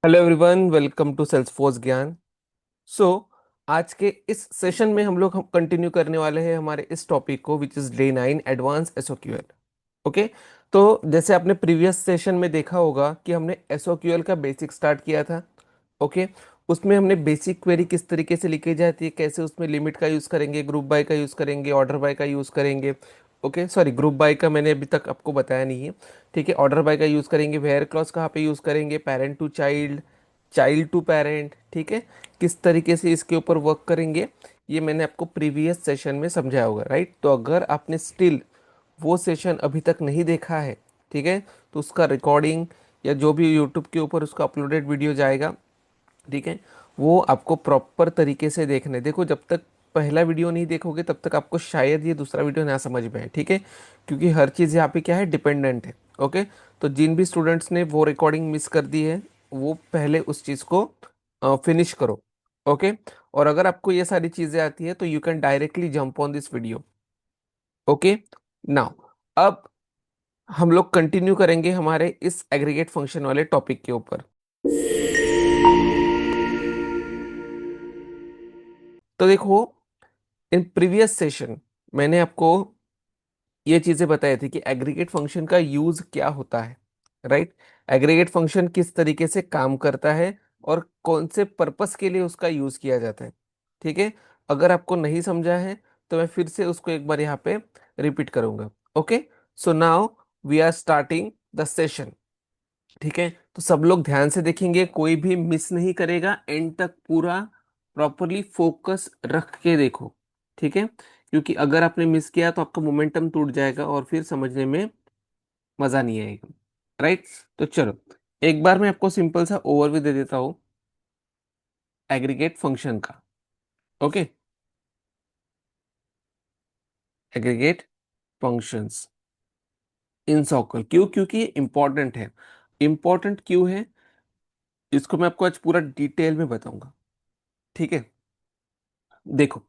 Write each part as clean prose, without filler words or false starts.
Hello everyone, welcome to Salesforce Gyaan. So आज के इस सेशन में हम कंटिन्यू करने वाले हैं हमारे इस टॉपिक को, which is day 9 advance SOQL. Okay. तो जैसे आपने प्रीवियस सेशन में देखा होगा कि हमने एसओक्यूएल का बेसिक स्टार्ट किया था। ओके। उसमें हमने बेसिक क्वेरी किस तरीके से लिखी जाती है, कैसे उसमें लिमिट का यूज़ करेंगे, ग्रुप बाय का यूज़ करेंगे, ऑर्डर बाय का यूज़ करेंगे। ओके, सॉरी, ग्रुप बाय का मैंने अभी तक आपको बताया नहीं है। ठीक है, ऑर्डर बाय का यूज़ करेंगे, वेयर क्लॉज कहाँ पे यूज़ करेंगे, parent to child, child to parent. ठीक है, किस तरीके से इसके ऊपर वर्क करेंगे, ये मैंने आपको प्रीवियस सेशन में समझाया होगा, राइट। तो अगर आपने स्टिल वो सेशन अभी तक नहीं देखा है, ठीक है, तो उसका रिकॉर्डिंग या जो भी यूट्यूब के ऊपर उसका अपलोडेड वीडियो जाएगा, ठीक है, वो आपको प्रॉपर तरीके से देखना है। देखो, जब तक पहला वीडियो नहीं देखोगे तब तक आपको शायद ये दूसरा वीडियो ना समझ में आए, ठीक है, क्योंकि हर चीज़ यहाँ पे क्या है, डिपेंडेंट है। ओके। तो जिन भी स्टूडेंट्स ने वो रिकॉर्डिंग मिस कर दी है, वो पहले उस चीज़ को फिनिश करो। ओके। और अगर आपको ये सारी चीज़ें आती है तो you can directly jump on this video. Okay. Now, अब हम लोग कंटिन्यू करेंगे हमारे इस एग्रीगेट फंक्शन वाले टॉपिक के ऊपर। तो देखो, इन प्रीवियस सेशन मैंने आपको ये चीजें बताई थी कि एग्रीगेट फंक्शन का यूज क्या होता है, राइट। एग्रीगेट फंक्शन किस तरीके से काम करता है और कौन से पर्पस के लिए उसका यूज किया जाता है। ठीक है। अगर आपको नहीं समझा है तो मैं फिर से उसको एक बार यहाँ पे रिपीट करूंगा। Okay. So now we are starting the session. ठीक है, तो सब लोग ध्यान से देखेंगे, कोई भी मिस नहीं करेगा, एंड तक पूरा प्रॉपरली फोकस रख के देखो। ठीक है, क्योंकि अगर आपने मिस किया तो आपका मोमेंटम टूट जाएगा और फिर समझने में मजा नहीं आएगा, राइट। तो चलो, एक बार मैं आपको सिंपल सा ओवरव्यू दे देता हूँ एग्रीगेट फंक्शन का। ओके। एग्रीगेट फंक्शंस इन सॉकल, क्यों? क्योंकि ये इंपॉर्टेंट है। इंपॉर्टेंट क्यों है, इसको मैं आपको आज पूरा डिटेल में बताऊंगा। ठीक है। देखो,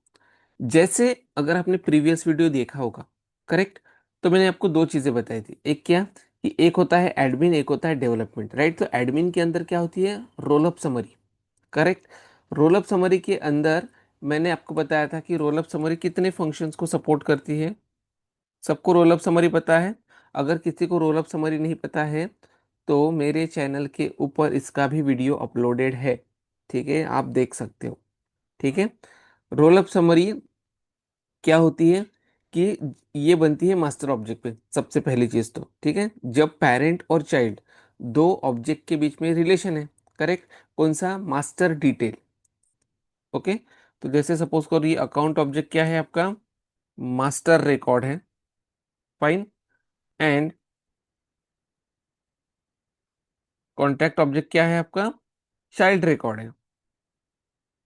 जैसे अगर आपने प्रीवियस वीडियो देखा होगा, करेक्ट, तो मैंने आपको दो चीजें बताई थी। एक क्या, कि एक होता है एडमिन, एक होता है डेवलपमेंट, राइट। तो एडमिन के अंदर क्या होती है, roll up summary, correct. Roll up summary के अंदर मैंने आपको बताया था कि रोल अप समरी कितने फंक्शंस को सपोर्ट करती है। सबको रोल अप समरी पता है? अगर किसी को रोल अप समरी नहीं पता है तो मेरे चैनल के ऊपर इसका भी वीडियो अपलोडेड है। ठीक है, आप देख सकते हो। ठीक है। रोल अप समरी क्या होती है, कि ये बनती है मास्टर ऑब्जेक्ट पे सबसे पहली चीज तो। ठीक है, जब पेरेंट और चाइल्ड दो ऑब्जेक्ट के बीच में रिलेशन है, करेक्ट, कौन सा, मास्टर डिटेल। ओके। तो जैसे सपोज करो ये अकाउंट ऑब्जेक्ट क्या है आपका, मास्टर रिकॉर्ड है, फाइन। एंड कॉन्टैक्ट ऑब्जेक्ट क्या है आपका, चाइल्ड रिकॉर्ड है।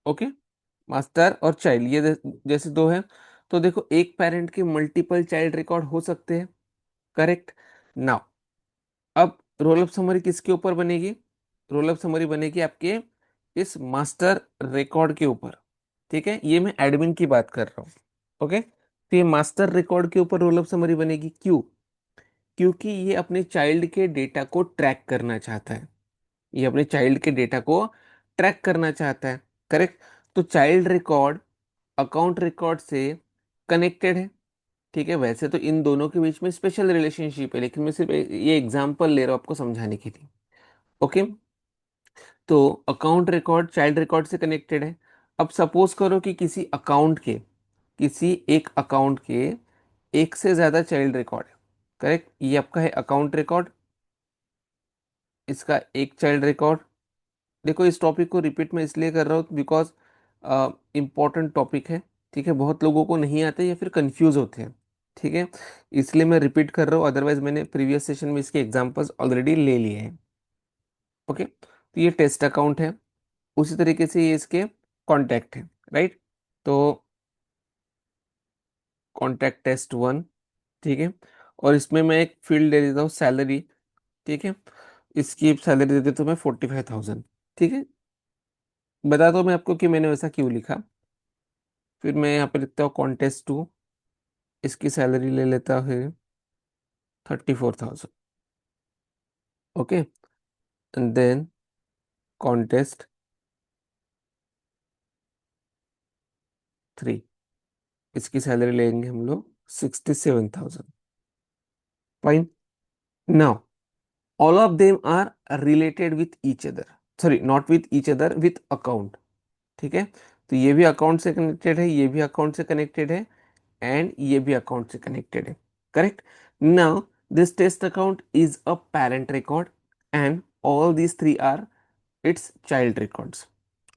ओके। मास्टर और चाइल्ड ये जैसे दो है, तो देखो एक पेरेंट के मल्टीपल चाइल्ड रिकॉर्ड हो सकते हैं, करेक्ट। नाउ, अब रोल अप समरी किसके ऊपर बनेगी, रोल अप समरी बनेगी आपके इस मास्टर रिकॉर्ड के ऊपर। ठीक है, ये मैं एडमिन की बात कर रहा हूँ। ओके। तो ये मास्टर रिकॉर्ड के ऊपर रोल अप समरी बनेगी, क्यों? क्योंकि ये अपने चाइल्ड के डेटा को ट्रैक करना चाहता है। ये अपने चाइल्ड के डेटा को ट्रैक करना चाहता है, करेक्ट। तो चाइल्ड रिकॉर्ड अकाउंट रिकॉर्ड से कनेक्टेड है। ठीक है, वैसे तो इन दोनों के बीच में स्पेशल रिलेशनशिप है, लेकिन मैं सिर्फ ये एग्जांपल ले रहा हूँ आपको समझाने के लिए। ओके। तो अकाउंट रिकॉर्ड चाइल्ड रिकॉर्ड से कनेक्टेड है। अब सपोज करो कि किसी एक अकाउंट के एक से ज्यादा चाइल्ड रिकॉर्ड है, करेक्ट। ये आपका है अकाउंट रिकॉर्ड, इसका एक चाइल्ड रिकॉर्ड। देखो, इस टॉपिक को रिपीट मैं इसलिए कर रहा हूँ बिकॉज इम्पोर्टेंट टॉपिक है। ठीक है, बहुत लोगों को नहीं आते या फिर कंफ्यूज होते हैं। ठीक है, इसलिए मैं रिपीट कर रहा हूँ, अदरवाइज मैंने प्रीवियस सेशन में इसके एग्जांपल्स ऑलरेडी ले लिए हैं। ओके, तो ये टेस्ट अकाउंट है, उसी तरीके से ये इसके कॉन्टैक्ट है, राइट। तो कॉन्टैक्ट टेस्ट 1, ठीक है, और इसमें मैं एक फील्ड दे देता हूँ सैलरी। ठीक है, इसकी सैलरी दे देता हूँ मैं 45,000। ठीक है, बताता हूँ मैं आपको कि मैंने वैसा क्यों लिखा। फिर मैं यहाँ पे लिखता हूँ कॉन्टेस्ट 2, इसकी सैलरी ले लेता है 34,000। ओके। एंड देन कॉन्टेस्ट 3, इसकी सैलरी लेंगे हम लोग 67,000। Fine. Now all of them are related with each other, sorry not with each other, with account. ठीक है, तो ये भी अकाउंट से कनेक्टेड है, ये भी अकाउंट से कनेक्टेड है, एंड ये भी अकाउंट से कनेक्टेड है। Correct. Now this test account is a parent record and all these three are its child records.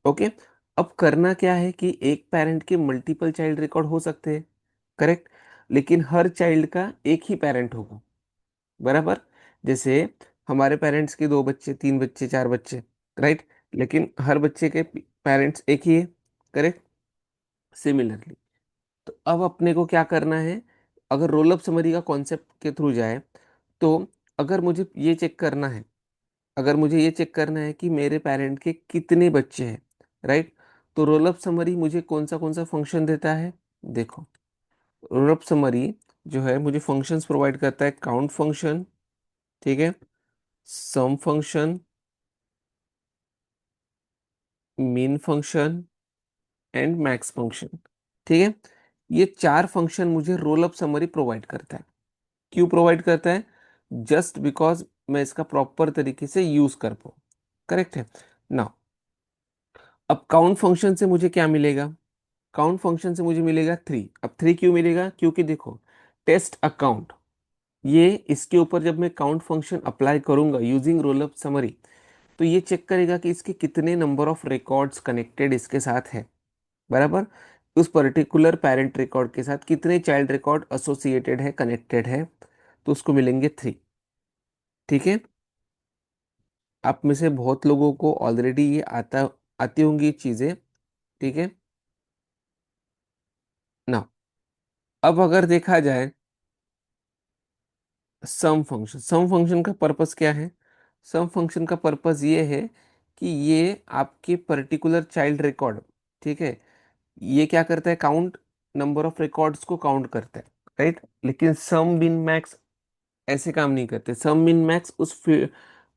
Okay. अब करना क्या है कि एक पेरेंट के मल्टीपल चाइल्ड रिकॉर्ड हो सकते हैं। करेक्ट। लेकिन हर चाइल्ड का एक ही पेरेंट होगा, बराबर। जैसे हमारे पेरेंट्स के दो बच्चे, तीन बच्चे, चार बच्चे, राइट। लेकिन हर बच्चे के पेरेंट्स एक ही है। करेक्ट। सिमिलरली, तो अब अपने को क्या करना है, अगर रोल अप समरी का कॉन्सेप्ट के थ्रू जाए, तो अगर मुझे ये चेक करना है, अगर मुझे ये चेक करना है कि मेरे पेरेंट के कितने बच्चे हैं, राइट, तो रोल अप समरी मुझे कौन सा फंक्शन देता है। देखो, रोल अप समरी जो है मुझे फंक्शंस प्रोवाइड करता है, काउंट फंक्शन, ठीक है, sum function, mean function and max function. ठीक है, ये चार फंक्शन मुझे रोल अप समरी प्रोवाइड करता है। क्यों प्रोवाइड करता है? जस्ट बिकॉज मैं इसका प्रॉपर तरीके से यूज कर पाऊँ। करेक्ट है ना। अब काउंट फंक्शन से मुझे क्या मिलेगा? काउंट फंक्शन से मुझे मिलेगा 3। अब 3 क्यों मिलेगा? क्योंकि देखो, टेस्ट अकाउंट, ये इसके ऊपर जब मैं काउंट फंक्शन अप्लाई करूंगा यूजिंग रोल अप समरी, तो ये चेक करेगा कि इसके कितने नंबर ऑफ रिकॉर्ड्स कनेक्टेड इसके साथ है, बराबर। उस पर्टिकुलर पेरेंट रिकॉर्ड के साथ कितने चाइल्ड रिकॉर्ड एसोसिएटेड है, कनेक्टेड है, तो उसको मिलेंगे 3। ठीक है। आप में से बहुत लोगों को ऑलरेडी ये आती होंगी चीजें। ठीक है ना। अब अगर देखा जाए सम फंक्शन का पर्पस क्या है? सम फंक्शन का पर्पस ये है कि ये आपके पर्टिकुलर चाइल्ड रिकॉर्ड, ठीक है, ये क्या करता है, काउंट, नंबर ऑफ रिकॉर्ड्स को काउंट करता है, राइट। लेकिन सम मिन मैक्स ऐसे काम नहीं करते। सम मिन मैक्स उस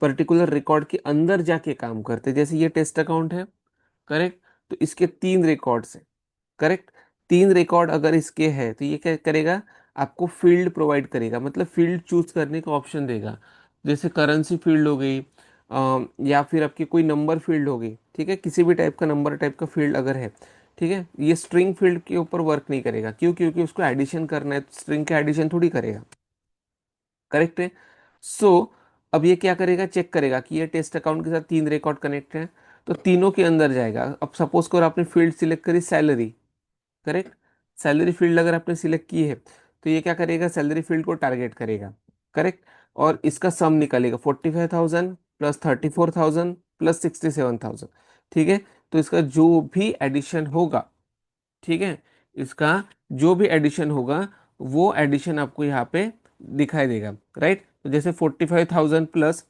पर्टिकुलर रिकॉर्ड के अंदर जाके काम करते हैं। जैसे ये टेस्ट अकाउंट है, करेक्ट, तो इसके 3 रिकॉर्ड्स हैं, करेक्ट। 3 रिकॉर्ड अगर इसके है तो ये क्या करेगा, आपको फील्ड प्रोवाइड करेगा, मतलब फील्ड चूज करने का ऑप्शन देगा। जैसे करेंसी फील्ड हो गई, या फिर आपकी कोई नंबर फील्ड हो गई, ठीक है, किसी भी टाइप का नंबर टाइप का फील्ड अगर है, ठीक है। ये स्ट्रिंग फील्ड के ऊपर वर्क नहीं करेगा। क्यों? क्योंकि उसको एडिशन करना है, स्ट्रिंग का एडिशन थोड़ी करेगा। करेक्ट है। सो अब ये क्या करेगा, चेक करेगा कि ये टेस्ट अकाउंट के साथ 3 रिकॉर्ड कनेक्ट है, तो तीनों के अंदर जाएगा। अब सपोज करो आपने फील्ड सिलेक्ट करी सैलरी, करेक्ट। सैलरी फील्ड अगर आपने सिलेक्ट की है, तो ये क्या करेगा, सैलरी फील्ड को टारगेट करेगा, करेक्ट। और इसका सम निकालेगा, 45,000 प्लस 34,000 प्लस 67,000। ठीक है, तो इसका जो भी एडिशन होगा, ठीक है, इसका जो भी एडिशन होगा, वो एडिशन आपको यहाँ पे दिखाई देगा, राइट। तो जैसे 45,000 प्लस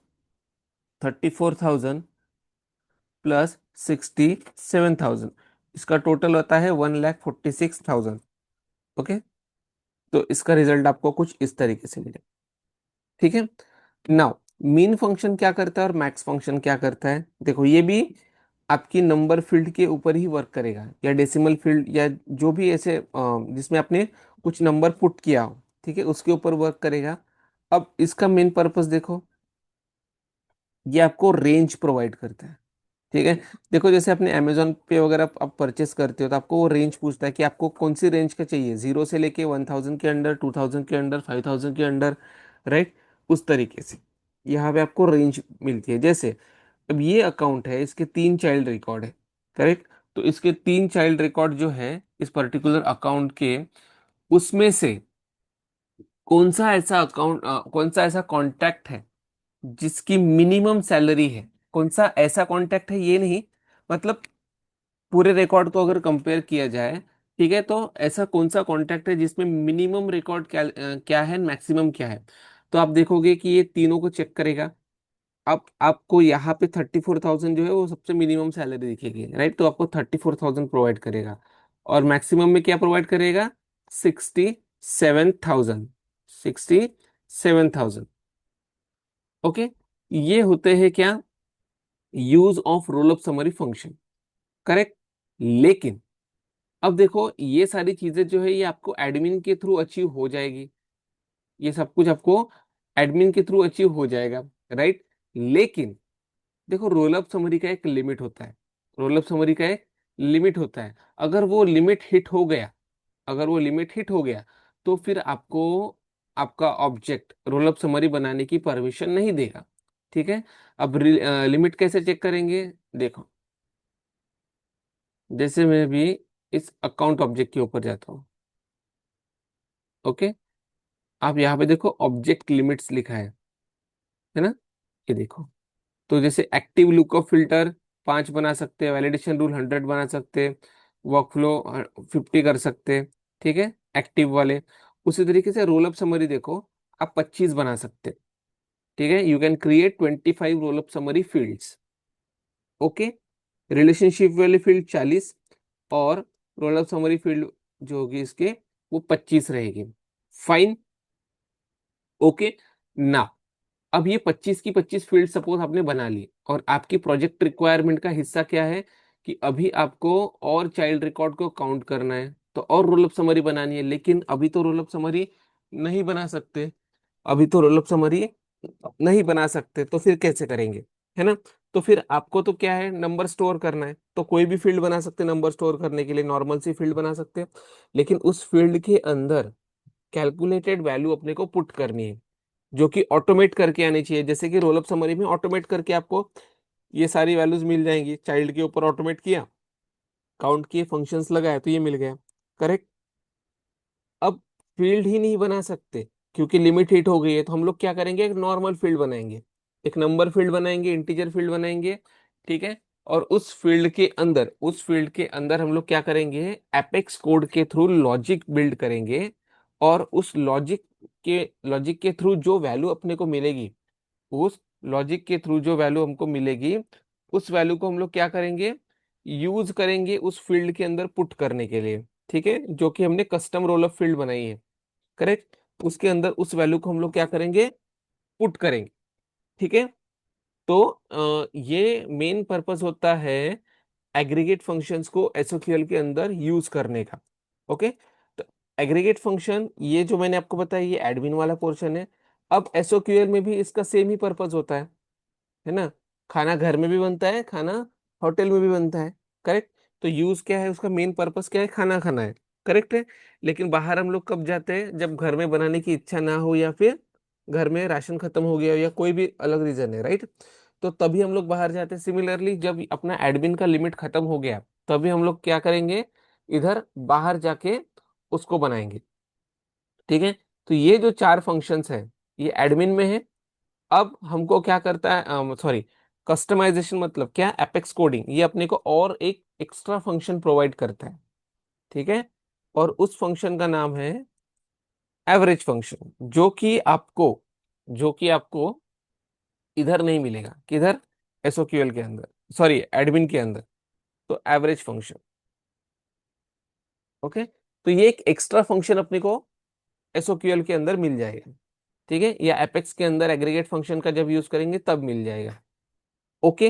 34,000 प्लस 67,000, इसका टोटल होता है 1,46,000। ओके, तो इसका रिजल्ट आपको कुछ इस तरीके से मिलेगा। ठीक है। नाउ मीन फंक्शन क्या करता है और मैक्स फंक्शन क्या करता है? देखो, ये भी आपकी नंबर फील्ड के ऊपर ही वर्क करेगा, या डेसिमल फील्ड, या जो भी ऐसे जिसमें आपने कुछ नंबर पुट किया हो, ठीक है, उसके ऊपर वर्क करेगा। अब इसका मेन पर्पस देखो, ये आपको रेंज प्रोवाइड करता है। ठीक है। देखो, जैसे अपने अमेजोन पे वगैरह आप परचेस करते हो, तो आपको वो रेंज पूछता है कि आपको कौन सी रेंज का चाहिए, 0 से लेके 1,000 के अंडर, 2,000 के अंडर, 5,000 के अंडर, राइट। उस तरीके से यहाँ पे आपको रेंज मिलती है। जैसे अब ये अकाउंट है, इसके 3 चाइल्ड रिकॉर्ड है, करेक्ट। तो इसके 3 चाइल्ड रिकॉर्ड जो है इस पर्टिकुलर अकाउंट के, उसमें से कौन सा ऐसा कॉन्टैक्ट है जिसकी मिनिमम सैलरी है। कौन सा ऐसा कॉन्टैक्ट है, ये नहीं, मतलब पूरे रिकॉर्ड को अगर कंपेयर किया जाए, ठीक है, तो ऐसा कौन सा कॉन्टैक्ट है जिसमें मिनिमम रिकॉर्ड क्या है, मैक्सिमम क्या है। तो आप देखोगे कि ये तीनों को चेक करेगा। अब आपको यहाँ पे 34,000 जो है वो सबसे मिनिमम सैलरी दिखेगी, राइट, तो आपको 34,000 प्रोवाइड करेगा। और मैक्सिमम में क्या प्रोवाइड करेगा? 67,000। 67,000। ओके। ये होते हैं क्या, use of roll up summary function, correct. लेकिन अब देखो ये सारी चीजें जो है ये आपको एडमिन के थ्रू अचीव हो जाएगी, ये सब कुछ आपको एडमिन के थ्रू अचीव हो जाएगा, राइट। लेकिन देखो रोल अप समरी का एक लिमिट होता है, रोल अप समरी का एक लिमिट होता है। अगर वो लिमिट हिट हो गया, अगर वो लिमिट हिट हो गया तो फिर आपको आपका ऑब्जेक्ट रोल अप समरी बनाने की परमिशन नहीं देगा, ठीक है। अब लिमिट कैसे चेक करेंगे, देखो जैसे मैं भी इस अकाउंट ऑब्जेक्ट के ऊपर जाता हूँ, ओके। आप यहाँ पे देखो ऑब्जेक्ट लिमिट्स लिखा है ना, ये देखो। तो जैसे एक्टिव लुकअप फिल्टर 5 बना सकते हैं, वैलिडेशन रूल 100 बना सकते हैं, वर्कफ्लो 50 कर सकते हैं, ठीक है, एक्टिव वाले। उसी तरीके से रोल अप समरी देखो आप 25 बना सकते हैं, ठीक है। You can create 25 roll up summary fields, okay. Relationship वाली फील्ड 40 और रोल अप समरी फील्ड जो होगी इसके वो 25 रहेगी, फाइन, ओके ना। अब ये 25 की 25 फील्ड सपोज आपने बना ली और आपकी प्रोजेक्ट रिक्वायरमेंट का हिस्सा क्या है कि अभी आपको और चाइल्ड रिकॉर्ड को काउंट करना है तो और रोल अप समरी बनानी है, लेकिन अभी तो रोल अप समरी नहीं बना सकते, अभी तो रोल अप समरी नहीं बना सकते, तो फिर कैसे करेंगे, है ना। तो फिर आपको तो क्या है, नंबर स्टोर करना है, तो कोई भी फील्ड बना सकते हैं नंबर स्टोर करने के लिए, नॉर्मल सी फील्ड बना सकते हैं। लेकिन उस फील्ड के अंदर कैलकुलेटेड वैल्यू अपने को पुट करनी है जो कि ऑटोमेट करके आनी चाहिए, जैसे कि रोल अप समरी में ऑटोमेट करके आपको ये सारी वैल्यूज मिल जाएंगी। चाइल्ड के ऊपर ऑटोमेट किया, काउंट किए, फंक्शंस लगाए तो ये मिल गया, करेक्ट। अब फील्ड ही नहीं बना सकते क्योंकि लिमिट हिट हो गई है, तो हम लोग क्या करेंगे, एक नॉर्मल फील्ड बनाएंगे, एक नंबर फील्ड बनाएंगे, इंटीजर फील्ड बनाएंगे, ठीक है। और उस फील्ड के अंदर, उस फील्ड के अंदर हम लोग क्या करेंगे, एपेक्स कोड के थ्रू लॉजिक बिल्ड करेंगे। और उस लॉजिक के थ्रू जो वैल्यू अपने को मिलेगी, उस लॉजिक के थ्रू जो वैल्यू हमको मिलेगी, उस वैल्यू को हम लोग क्या करेंगे, यूज करेंगे उस फील्ड के अंदर पुट करने के लिए, ठीक है, जो कि हमने कस्टम रोल अप फील्ड बनाई है, करेक्ट। उसके अंदर उस वैल्यू को हम लोग क्या करेंगे, पुट करेंगे, ठीक है। तो ये मेन पर्पस होता है एग्रीगेट फंक्शंस को एसओक्यूएल के अंदर यूज करने का, ओके। तो एग्रीगेट फंक्शन ये जो मैंने आपको बताया ये एडमिन वाला पोर्शन है। अब एसओक्यूएल में भी इसका सेम ही पर्पस होता है ना। खाना घर में भी बनता है, खाना होटल में भी बनता है, करेक्ट। तो यूज क्या है, उसका मेन पर्पस क्या है, खाना खाना है, करेक्ट है। लेकिन बाहर हम लोग कब जाते हैं, जब घर में बनाने की इच्छा ना हो या फिर घर में राशन खत्म हो गया हो या कोई भी अलग रीजन है, राइट। तो तभी हम लोग बाहर जाते हैं। सिमिलरली जब अपना एडमिन का लिमिट खत्म हो गया तभी हम लोग क्या करेंगे, इधर बाहर जाके उसको बनाएंगे, ठीक है। तो ये जो चार फंक्शंस है ये एडमिन में है। अब हमको क्या करता है, सॉरी, कस्टमाइजेशन मतलब क्या, एपेक्स कोडिंग ये अपने को और एक एक्स्ट्रा फंक्शन प्रोवाइड करता है, ठीक है। और उस फंक्शन का नाम है एवरेज फंक्शन, जो कि आपको इधर नहीं मिलेगा, किधर, एसओक्यूएल के अंदर, सॉरी एडमिन के अंदर। तो एवरेज फंक्शन, ओके। तो ये एक एक्स्ट्रा फंक्शन अपने को एसओक्यूएल के अंदर मिल जाएगा, ठीक है, या एपेक्स के अंदर एग्रीगेट फंक्शन का जब यूज करेंगे तब मिल जाएगा, ओके।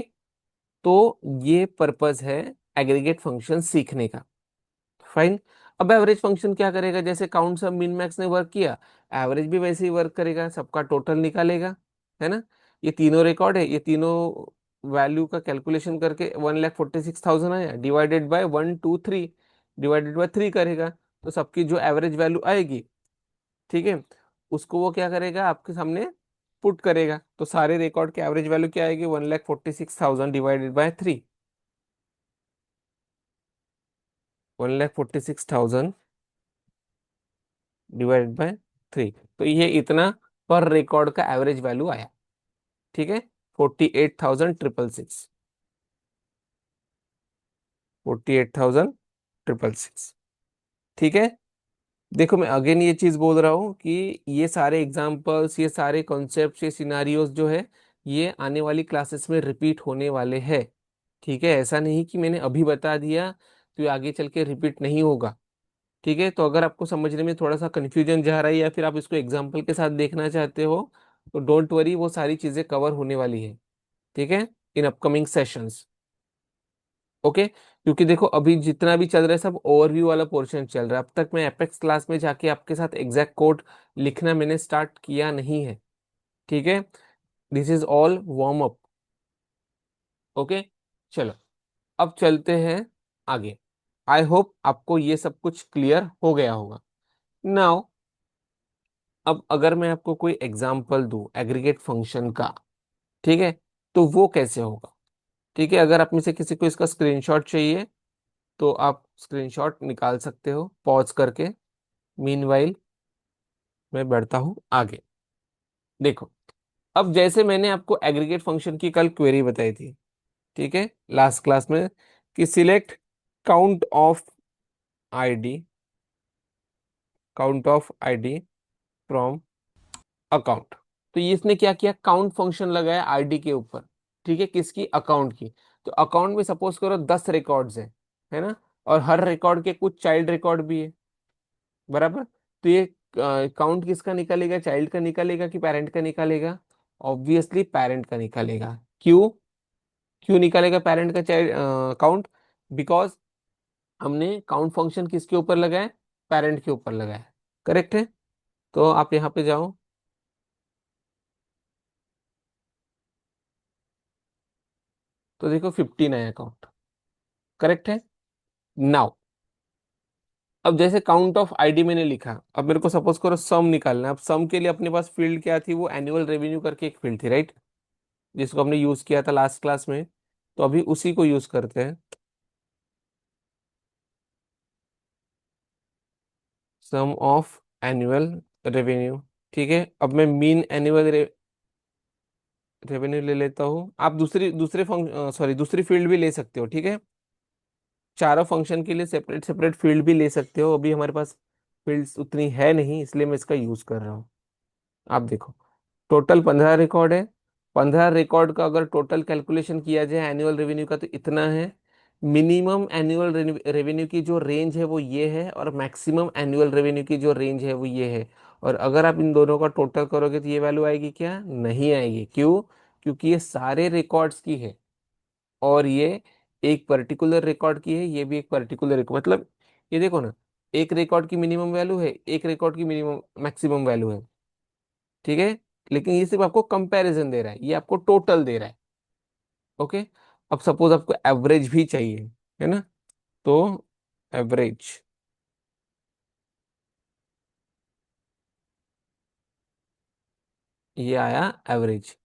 तो ये पर्पस है एग्रीगेट फंक्शन सीखने का, फाइन। अब एवरेज फंक्शन क्या करेगा, जैसे काउंट सब मिन मैक्स ने वर्क किया, एवरेज भी वैसे ही वर्क करेगा, सबका टोटल निकालेगा, है ना। ये तीनों रिकॉर्ड है, ये तीनों वैल्यू का कैलकुलेशन करके 1,46,000 आया, डिवाइडेड बाय 123, डिवाइडेड बाय 3 करेगा, तो सबकी जो एवरेज वैल्यू आएगी, ठीक है, उसको वो क्या करेगा, आपके सामने पुट करेगा। तो सारे रिकॉर्ड की एवरेज वैल्यू क्या आएगी, 1,46,000 डिवाइडेड बाय 3, 1,46,000 डिवाइडेड बाय 3। तो ये इतना पर रिकॉर्ड का एवरेज वैल्यू आया, ठीक है, 48,666, 48,666, ठीक है। देखो मैं अगेन ये चीज बोल रहा हूँ कि ये सारे एग्जांपल्स, ये सारे कॉन्सेप्ट्स, ये सिनारियोस जो है ये आने वाली क्लासेस में रिपीट होने वाले हैं, ठीक है। ऐसा नहीं कि मैंने अभी बता दिया तो ये आगे चल के रिपीट नहीं होगा, ठीक है। तो अगर आपको समझने में थोड़ा सा कंफ्यूजन जा रहा है या फिर आप इसको एग्जाम्पल के साथ देखना चाहते हो तो डोंट वरी, वो सारी चीजें कवर होने वाली है, ठीक है। In upcoming sessions. ओके, क्योंकि देखो अभी जितना भी चल रहा है सब ओवरव्यू वाला पोर्शन चल रहा है। अब तक मैं एपेक्स क्लास में जाके आपके साथ एग्जैक्ट कोड लिखना मैंने स्टार्ट किया नहीं है। ठीक है, this is all warm up. Okay, चलो अब चलते हैं आगे। आई होप आपको ये सब कुछ क्लियर हो गया होगा। नाउ अब अगर मैं आपको कोई एग्जांपल दूं एग्रीगेट फंक्शन का, ठीक है, तो वो कैसे होगा। ठीक है, अगर आप में से किसी को इसका स्क्रीनशॉट चाहिए तो आप स्क्रीनशॉट निकाल सकते हो पॉज करके। मीनवाइल मैं बढ़ता हूं आगे। देखो, अब जैसे मैंने आपको एग्रीगेट फंक्शन की कल क्वेरी बताई थी, ठीक है, लास्ट क्लास में, कि select count of ID, count of ID from account. तो ये इसने क्या किया, काउंट फंक्शन लगाया आईडी के ऊपर। ठीक है, किसकी, अकाउंट की। तो अकाउंट में सपोज करो 10 रिकॉर्ड्स है ना, और हर रिकॉर्ड के कुछ चाइल्ड रिकॉर्ड भी है, बराबर। तो ये काउंट किसका निकालेगा, चाइल्ड का निकालेगा कि पेरेंट का निकालेगा। ऑब्वियसली पेरेंट का निकालेगा। क्यों, क्यों निकालेगा पेरेंट का चाइल्ड काउंट, बिकॉज हमने काउंट फंक्शन किसके ऊपर लगाया, पेरेंट के ऊपर लगाया। करेक्ट है। तो आप यहाँ पे जाओ, तो देखो 15 आया काउंट। करेक्ट है। नाउ अब जैसे काउंट ऑफ आईडी मैंने लिखा, अब मेरे को सपोज करो सम निकालना है। अब सम के लिए अपने पास फील्ड क्या थी, वो एनुअल रेवेन्यू करके एक फील्ड थी, राइट, जिसको हमने यूज किया था लास्ट क्लास में। तो अभी उसी को यूज करते हैं, सम ऑफ एनुअल रेवेन्यू। ठीक है, अब मैं मीन एनुअल रेवेन्यू ले लेता हूँ। आप दूसरे सॉरी दूसरी फील्ड भी ले सकते हो। ठीक है, चारों फंक्शन के लिए सेपरेट सेपरेट फील्ड भी ले सकते हो। अभी हमारे पास फील्ड्स उतनी है नहीं, इसलिए मैं इसका यूज कर रहा हूँ। आप देखो, टोटल 15 रिकॉर्ड है। 15 रिकॉर्ड का अगर टोटल कैलकुलेशन किया जाए एनुअल रेवेन्यू का तो इतना है। मिनिमम एनुअल रेवेन्यू की जो रेंज है वो ये है, और मैक्सिमम एनुअल रेवेन्यू की जो रेंज है वो ये है। और अगर आप इन दोनों का टोटल करोगे तो ये वैल्यू आएगी क्या, नहीं आएगी। क्यों, क्योंकि ये सारे रिकॉर्ड्स की है, और ये एक पर्टिकुलर रिकॉर्ड की है, ये भी एक पर्टिकुलर रिकॉर्ड, मतलब ये देखो ना, एक रिकॉर्ड की मिनिमम वैल्यू है, एक रिकॉर्ड की मिनिमम मैक्सिमम वैल्यू है। ठीक है, लेकिन ये सिर्फ आपको कंपैरिजन दे रहा है, ये आपको टोटल दे रहा है। ओके, अब सपोज आपको एवरेज भी चाहिए, है ना, तो एवरेज, ये आया एवरेज।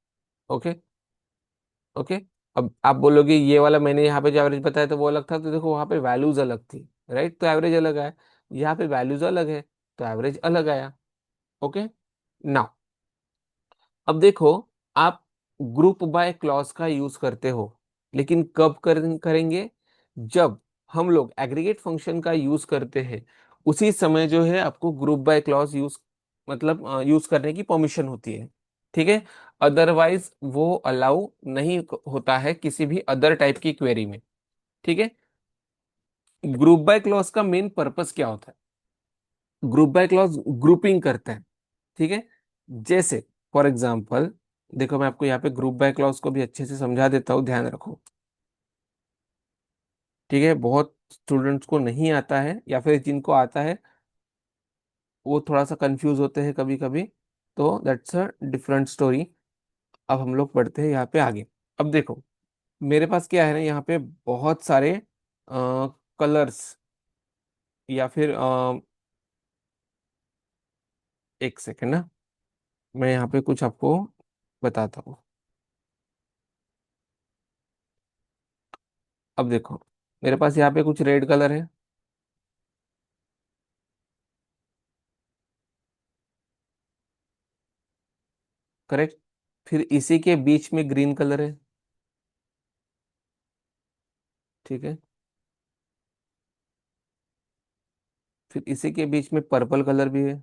Okay, okay. अब आप बोलोगे ये वाला मैंने यहाँ पे जो एवरेज बताया तो वो अलग था, तो देखो वहां पे वैल्यूज अलग थी, राइट, तो एवरेज अलग आया। यहाँ पे वैल्यूज अलग है, तो एवरेज अलग आया। ओके, नाउ अब देखो, आप ग्रुप बाय क्लॉज का यूज करते हो, लेकिन कब करेंगे, जब हम लोग एग्रीगेट फंक्शन का यूज करते हैं, उसी समय जो है आपको ग्रुप बाय क्लॉज यूज, मतलब यूज करने की परमिशन होती है। ठीक है, अदरवाइज वो अलाउ नहीं होता है किसी भी अदर टाइप की क्वेरी में। ठीक है, ग्रुप बाय क्लॉज का मेन पर्पस क्या होता है, ग्रुप बाय क्लॉज ग्रुपिंग करते हैं। ठीक है, जैसे फॉर एग्जाम्पल, देखो मैं आपको यहाँ पे ग्रुप बाय क्लॉज को भी अच्छे से समझा देता हूँ, ध्यान रखो। ठीक है, बहुत स्टूडेंट्स को नहीं आता है, या फिर जिनको आता है वो थोड़ा सा कंफ्यूज होते हैं कभी कभी। तो दैट्स अ डिफरेंट स्टोरी। अब हम लोग पढ़ते हैं यहाँ पे आगे। अब देखो, मेरे पास क्या है ना, यहाँ पे बहुत सारे कलर्स, या फिर एक सेकेंड ना, मैं यहाँ पे कुछ आपको बताता हूँ। अब देखो, मेरे पास यहाँ पे कुछ रेड कलर है, करेक्ट। फिर इसी के बीच में ग्रीन कलर है, ठीक है। फिर इसी के बीच में पर्पल कलर भी है,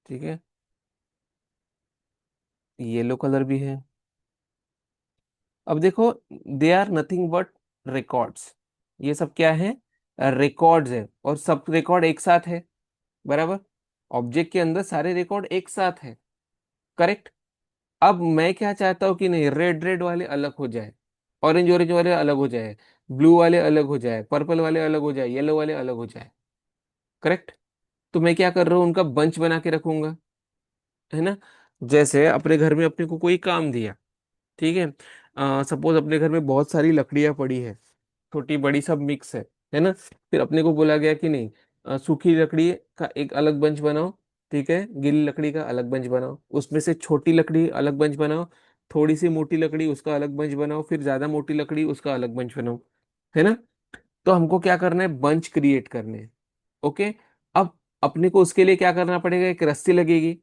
ठीक है। येलो कलर भी है। अब देखो, they are nothing but records, ये सब क्या है, रिकॉर्ड्स है, और सब रिकॉर्ड एक साथ है, बराबर। ऑब्जेक्ट के अंदर सारे रिकॉर्ड एक साथ है। करेक्ट। अब मैं क्या चाहता हूँ कि नहीं, रेड रेड वाले अलग हो जाए, ऑरेंज ऑरेंज वाले अलग हो जाए, ब्लू वाले अलग हो जाए, पर्पल वाले अलग हो जाए, येलो वाले अलग हो जाए। करेक्ट। तो मैं क्या कर रहा हूँ, उनका बंच बना के रखूंगा, है ना। जैसे अपने घर में अपने को कोई काम दिया, ठीक है, सपोज अपने घर में बहुत सारी लकड़ियां पड़ी है, छोटी बड़ी सब मिक्स है ना। फिर अपने को बोला गया कि नहीं, सूखी लकड़ी का एक अलग बंच बनाओ, ठीक है, गीली लकड़ी का अलग बंच बनाओ, उसमें से छोटी लकड़ी अलग बंच बनाओ, थोड़ी सी मोटी लकड़ी उसका अलग बंच बनाओ, फिर ज्यादा मोटी लकड़ी उसका अलग बंच बनाओ, है ना। तो हमको क्या करना है, बंच क्रिएट करने हैं। ओके। अब अपने को उसके लिए क्या करना पड़ेगा, एक रस्सी लगेगी,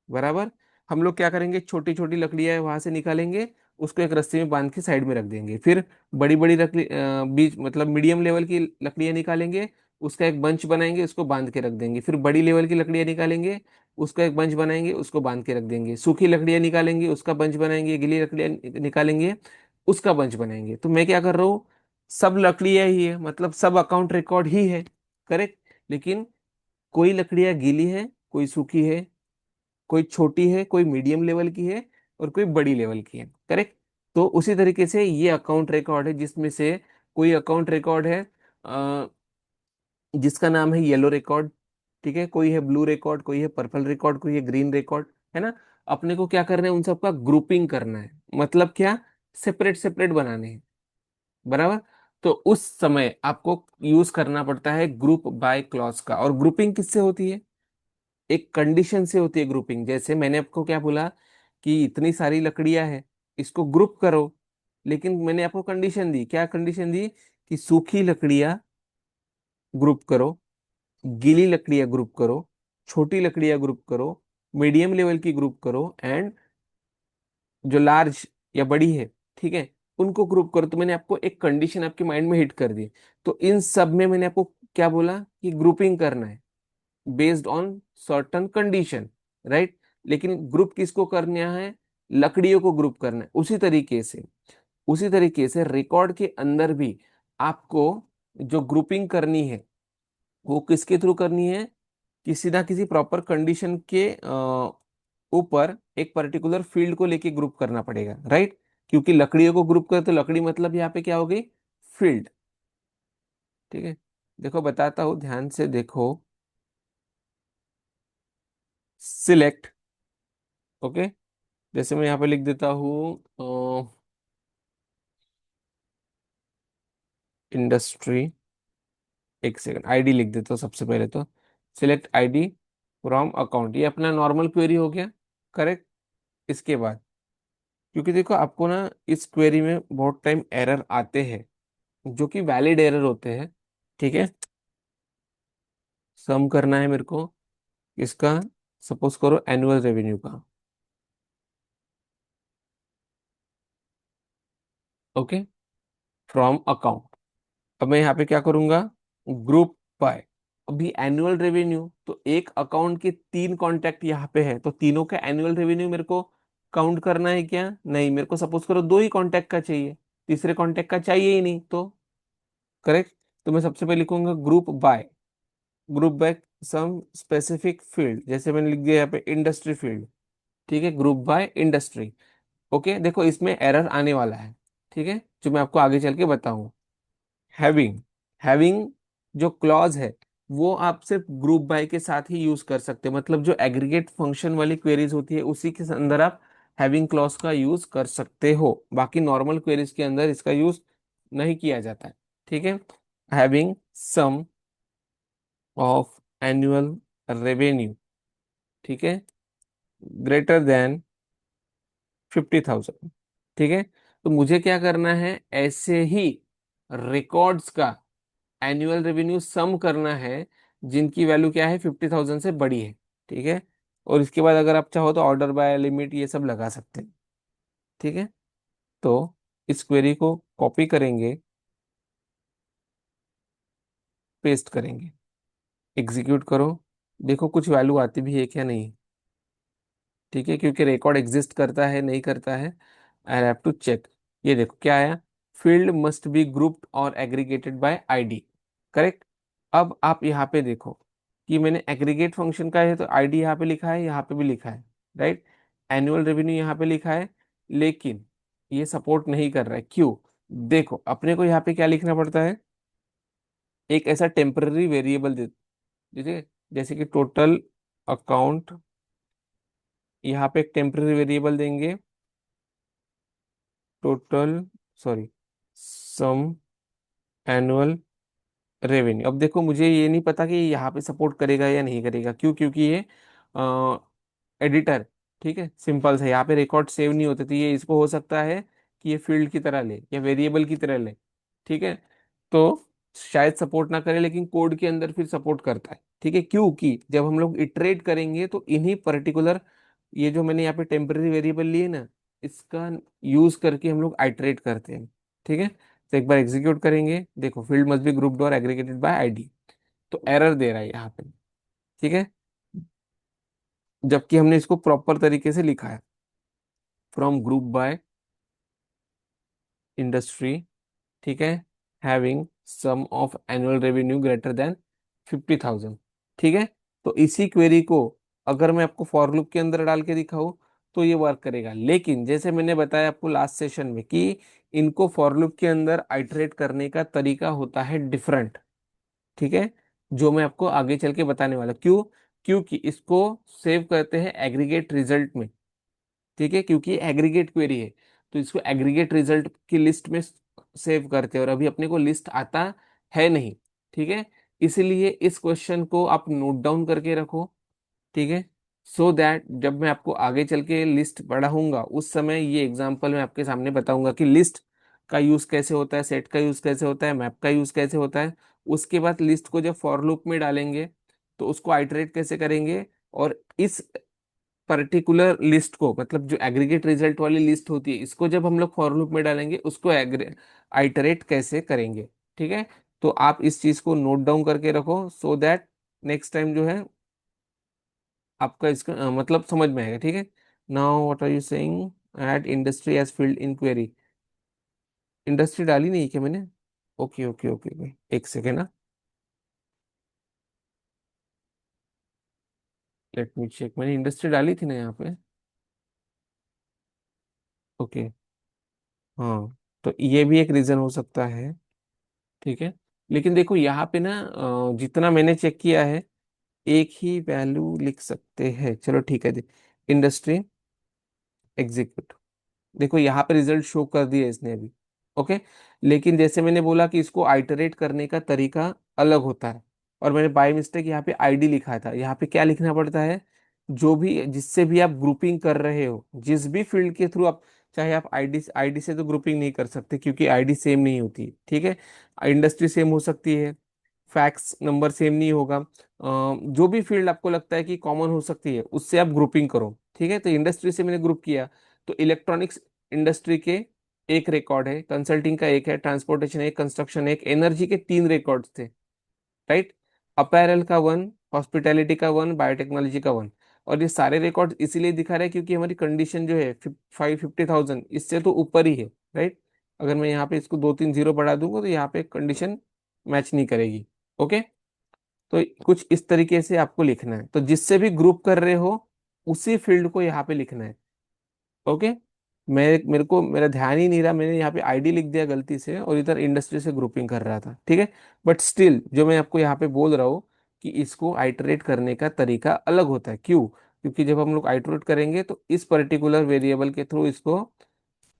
बराबर। हम लोग क्या करेंगे, छोटी छोटी लकड़ियां वहां से निकालेंगे, उसको एक रस्सी में बांध के साइड में रख देंगे। फिर बड़ी बड़ी लकड़ी, बीच मतलब मीडियम लेवल की लकड़ियां निकालेंगे, उसका एक बंच बनाएंगे, उसको बांध के रख देंगे। फिर बड़ी लेवल की लकड़ियां निकालेंगे, उसका एक बंच बनाएंगे, उसको बांध के रख देंगे। सूखी लकड़ियां निकालेंगे, उसका बंच बनाएंगे, गीली लकड़ियां निकालेंगे, उसका बंच बनाएंगे। तो मैं क्या कर रहा हूँ, सब लकड़ियां ही है, मतलब सब अकाउंट रिकॉर्ड ही है। करेक्ट। लेकिन कोई लकड़ियां गीली है, कोई सूखी है, कोई छोटी है, कोई मीडियम लेवल की है, और कोई बड़ी लेवल की है। करेक्ट। तो उसी तरीके से ये अकाउंट रिकॉर्ड है, जिसमें से कोई अकाउंट रिकॉर्ड है अ, जिसका नाम है येलो रिकॉर्ड, ठीक है, कोई है ब्लू रिकॉर्ड, कोई है पर्पल रिकॉर्ड, कोई है ग्रीन रिकॉर्ड, है ना। अपने को क्या करना है, उन सबका ग्रुपिंग करना है, मतलब क्या, सेपरेट सेपरेट बनाने हैं, बराबर। तो उस समय आपको यूज करना पड़ता है ग्रुप बाय क्लॉज का। और ग्रुपिंग किससे होती है, एक कंडीशन से होती है ग्रुपिंग। जैसे मैंने आपको क्या बोला कि इतनी सारी लकड़ियां हैं, इसको ग्रुप करो। लेकिन मैंने आपको कंडीशन दी, क्या कंडीशन दी, कि सूखी लकड़ियां ग्रुप करो, गीली लकड़ियां ग्रुप करो, छोटी लकड़ियां ग्रुप करो, मीडियम लेवल की ग्रुप करो, एंड जो लार्ज या बड़ी है, ठीक है, उनको ग्रुप करो। तो मैंने आपको एक कंडीशन आपके माइंड में हिट कर दी। तो इन सब में मैंने आपको क्या बोला कि ग्रुपिंग करना है based on certain condition, right. लेकिन ग्रुप किसको करना है, लकड़ियों को ग्रुप करना है। उसी तरीके से रिकॉर्ड के अंदर भी आपको जो ग्रुपिंग करनी है, वो किसके थ्रू करनी है, किसी ना किसी प्रॉपर कंडीशन के ऊपर एक पर्टिकुलर फील्ड को लेके ग्रुप करना पड़ेगा, राइट। क्योंकि लकड़ियों को ग्रुप कर, तो लकड़ी मतलब यहाँ पे क्या हो गई, फील्ड। ठीक है, देखो बताता हूँ, ध्यान से देखो। सिलेक्ट, ओके, जैसे मैं यहाँ पे लिख देता हूँ इंडस्ट्री, एक सेकंड, आईडी लिख देता हूँ सबसे पहले तो। सिलेक्ट आईडी फ्रॉम अकाउंट, ये अपना नॉर्मल क्वेरी हो गया। करेक्ट। इसके बाद, क्योंकि देखो आपको ना इस क्वेरी में बहुत टाइम एरर आते हैं, जो कि वैलिड एरर होते हैं, ठीक है। सम करना है मेरे को इसका, सपोज करो एनुअल रेवेन्यू का। Okay, from account. अब मैं यहाँ पे क्या करूंगा, ग्रुप बाय। अभी एनुअल रेवेन्यू, तो एक अकाउंट के तीन कॉन्टैक्ट यहाँ पे है, तो तीनों का एनुअल रेवेन्यू मेरे को काउंट करना है क्या, नहीं, मेरे को सपोज करो दो ही कॉन्टैक्ट का चाहिए, तीसरे कॉन्टैक्ट का चाहिए ही नहीं। तो करेक्ट। तो मैं सबसे पहले लिखूंगा group by some specific field, जैसे मैंने लिख दिया यहाँ पे इंडस्ट्री फील्ड, ठीक है, ग्रुप बाय इंडस्ट्री। ओके, देखो इसमें एरर आने वाला है, ठीक है, जो मैं आपको आगे चल के बताऊंगा। हैविंग, हैविंग जो क्लॉज है, वो आप सिर्फ ग्रुप बाय के साथ ही यूज कर सकते हैं। मतलब जो एग्रीगेट फंक्शन वाली क्वेरीज होती है, उसी के अंदर आप हैविंग क्लॉज का यूज कर सकते हो। बाकी नॉर्मल क्वेरीज के अंदर इसका यूज नहीं किया जाता है, ठीक है। Having sum of annual revenue, ठीक है, ग्रेटर देन 50,000, ठीक है। तो मुझे क्या करना है, ऐसे ही रिकॉर्ड्स का एनुअल रेवेन्यू सम करना है, जिनकी वैल्यू क्या है, 50,000 से बड़ी है, ठीक है। और इसके बाद अगर आप चाहो तो ऑर्डर बाय लिमिट ये सब लगा सकते हैं, ठीक है। तो इस क्वेरी को कॉपी करेंगे, पेस्ट करेंगे, एग्जीक्यूट करो, देखो कुछ वैल्यू आती भी है क्या, नहीं, ठीक है, क्योंकि रिकॉर्ड एग्जिस्ट करता है नहीं करता है, आई हैव टू चेक। ये देखो क्या आया, फील्ड मस्ट बी ग्रुप्ड और एग्रीगेटेड बाय आईडी। करेक्ट। अब आप यहाँ पे देखो, कि मैंने एग्रीगेट फंक्शन का है तो आईडी यहाँ पे लिखा है, यहाँ पे भी लिखा है, राइट। एनुअल रेवेन्यू यहाँ पे लिखा है, लेकिन ये सपोर्ट नहीं कर रहा है, क्यों? देखो अपने को यहाँ पे क्या लिखना पड़ता है, एक ऐसा टेम्पररी वेरिएबल दे दीजिए, जैसे कि टोटल अकाउंट, यहाँ पे एक टेम्पररी वेरिएबल देंगे, टोटल, सॉरी, सम एनुअल रेवेन्यू। अब देखो मुझे ये नहीं पता कि यहाँ पे सपोर्ट करेगा या नहीं करेगा, क्यों? क्योंकि ये एडिटर, ठीक है, सिंपल से यहाँ पे रिकॉर्ड सेव नहीं होते, तो ये इसको हो सकता है कि ये फील्ड की तरह ले या वेरिएबल की तरह ले, ठीक है। तो शायद सपोर्ट ना करे, लेकिन कोड के अंदर फिर सपोर्ट करता है, ठीक है। क्योंकि जब हम लोग इटरेट करेंगे तो इन्हीं पर्टिकुलर, ये जो मैंने यहाँ पे टेम्पररी वेरिएबल लिए ना, इसका यूज करके हम लोग आइटरेट करते हैं, ठीक है। तो एक बार एग्जीक्यूट करेंगे, देखो फील्ड मस्ट बी ग्रुप्ड और एग्रीगेटेड बाय आईडी, तो एरर दे रहा है यहाँ पे, ठीक है, जबकि हमने इसको प्रॉपर तरीके से लिखा है, फ्रॉम ग्रुप बाय इंडस्ट्री, ठीक है, having sum of annual revenue greater than 50,000, ठीक है। तो इसी क्वेरी को अगर मैं आपको फॉर लूप के अंदर डाल के दिखाऊं तो ये वर्क करेगा, लेकिन जैसे मैंने बताया आपको लास्ट सेशन में कि इनको फॉर लूप के अंदर आइटरेट करने का तरीका होता है डिफरेंट, ठीक है, जो मैं आपको आगे चल के बताने वाला। क्यों? क्योंकि इसको सेव करते हैं एग्रीगेट रिजल्ट में, ठीक है, क्योंकि एग्रीगेट क्वेरी है, तो इसको एग्रीगेट रिजल्ट की लिस्ट में सेव करते हैं, और अभी अपने को लिस्ट आता है नहीं, ठीक है। इसलिए इस क्वेश्चन को आप नोट डाउन करके रखो, ठीक है, सो दैट जब मैं आपको आगे चल के लिस्ट पढ़ाऊंगा उस समय ये एग्जांपल मैं आपके सामने बताऊंगा कि लिस्ट का यूज कैसे होता है, सेट का यूज कैसे होता है, मैप का यूज कैसे होता है। उसके बाद लिस्ट को जब फॉर लूप में डालेंगे तो उसको आइटरेट कैसे करेंगे, और इस पर्टिकुलर लिस्ट को, मतलब जो एग्रीगेट रिजल्ट वाली लिस्ट होती है, इसको जब हम लोग फॉर लूप में डालेंगे उसको आइटरेट कैसे करेंगे, ठीक है। तो आप इस चीज को नोट डाउन करके रखो, सो दैट नेक्स्ट टाइम जो है आपका इसका मतलब समझ में आएगा, ठीक है। Now what are you saying, add industry as field in query, industry डाली नहीं क्या मैंने? ओके ओके ओके ओके, एक सेकेंड ना, लेट मी चेक, मैंने इंडस्ट्री डाली थी ना यहाँ पे, ओके, हाँ, तो ये भी एक रीजन हो सकता है, ठीक है। लेकिन देखो यहाँ पे ना जितना मैंने चेक किया है एक ही वैल्यू लिख सकते हैं, चलो ठीक है जी, इंडस्ट्री एग्जीक्यूट, देखो यहाँ पे रिजल्ट शो कर दिया इसने अभी, ओके। लेकिन जैसे मैंने बोला कि इसको आइटरेट करने का तरीका अलग होता है, और मैंने बाय मिस्टेक यहाँ पे आईडी लिखा था, यहाँ पे क्या लिखना पड़ता है, जो भी जिससे भी आप ग्रुपिंग कर रहे हो, जिस भी फील्ड के थ्रू आप, चाहे आप आईडी आईडी से तो ग्रुपिंग नहीं कर सकते क्योंकि आईडी सेम नहीं होती है, ठीक है। इंडस्ट्री सेम हो सकती है, फैक्स नंबर सेम नहीं होगा, जो भी फील्ड आपको लगता है कि कॉमन हो सकती है उससे आप ग्रुपिंग करो, ठीक है। तो इंडस्ट्री से मैंने ग्रुप किया, तो इलेक्ट्रॉनिक्स इंडस्ट्री के एक रिकॉर्ड है, कंसल्टिंग का एक है, ट्रांसपोर्टेशन एक, कंस्ट्रक्शन एक, एनर्जी के तीन रिकॉर्ड्स थे, राइट। अपैरल का वन, हॉस्पिटैलिटी का वन, बायोटेक्नोलॉजी का वन। और ये सारे रिकॉर्ड इसीलिए दिखा रहे हैं क्योंकि हमारी कंडीशन जो है 50,000 इससे तो ऊपर ही है, राइट। अगर मैं यहाँ पे इसको दो तीन जीरो बढ़ा दूंगा तो यहाँ पे कंडीशन मैच नहीं करेगी, ओके। तो कुछ इस तरीके से आपको लिखना है, तो जिससे भी ग्रुप कर रहे हो उसी फील्ड को यहाँ पे लिखना है, ओके। मैं मेरे को मेरा ध्यान ही नहीं रहा, मैंने यहाँ पे आईडी लिख दिया गलती से और इधर इंडस्ट्री से ग्रुपिंग कर रहा था, ठीक है। बट स्टिल जो मैं आपको यहाँ पे बोल रहा हूँ कि इसको आइटरेट करने का तरीका अलग होता है, क्यों? क्योंकि जब हम लोग आइटरेट करेंगे तो इस पर्टिकुलर वेरिएबल के थ्रू इसको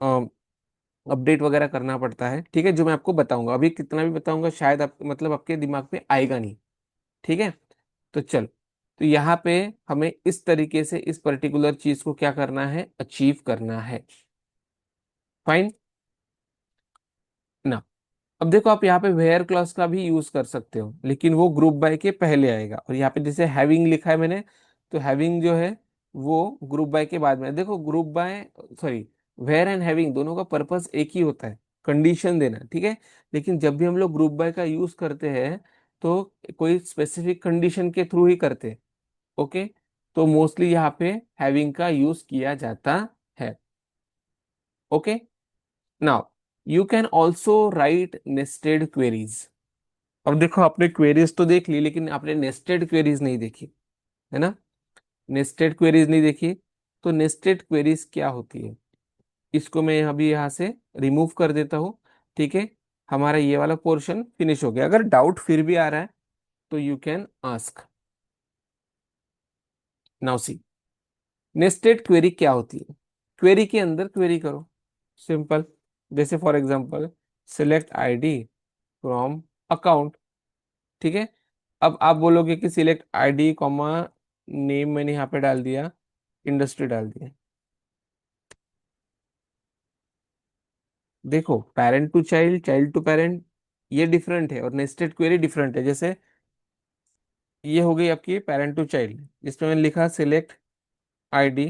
अपडेट वगैरह करना पड़ता है, ठीक है, जो मैं आपको बताऊंगा, अभी कितना भी बताऊंगा शायद आप मतलब आपके दिमाग में आएगा नहीं, ठीक है। तो चल, तो यहाँ पे हमें इस तरीके से इस पर्टिकुलर चीज को क्या करना है, अचीव करना है, फाइन ना। अब देखो आप यहाँ पे वेयर क्लॉज का भी यूज कर सकते हो, लेकिन वो ग्रुप बाय के पहले आएगा, और यहाँ पे जैसे हैविंग लिखा है मैंने, तो हैविंग जो है वो ग्रुप बाय के बाद में। देखो group by, sorry, where and having दोनों का पर्पस एक ही होता है, कंडीशन देना, ठीक है। लेकिन जब भी हम लोग ग्रुप बाय का यूज करते हैं तो कोई स्पेसिफिक कंडीशन के थ्रू ही करते हैं, ओके। तो मोस्टली यहाँ पे हैविंग का यूज किया जाता है, okay. Now you can also write nested queries, अब देखो, आपने क्वेरीज तो देख ली, लेकिन आपने नेस्टेड क्वेरीज नहीं देखी, है ना? नेस्टेड क्वेरीज नहीं देखी। तो नेस्टेड क्वेरीज क्या होती है, इसको मैं अभी यहाँ से रिमूव कर देता हूँ। ठीक है, हमारा ये वाला पोर्शन फिनिश हो गया। अगर डाउट फिर भी आ रहा है तो you can ask. Now see, nested query क्या होती है? क्वेरी के अंदर क्वेरी करो, सिंपल। जैसे for example, select ID from account. ठीक है, अब आप बोलोगे कि सिलेक्ट आईडी कॉमा नेम, मैंने यहाँ पे डाल दिया, इंडस्ट्री डाल दिया। देखो, parent to child, child to parent, ये डिफरेंट है, और नेस्टेड क्वेरी डिफरेंट है। जैसे ये हो गई आपकी पेरेंट टू चाइल्ड, इसमें मैंने लिखा select ID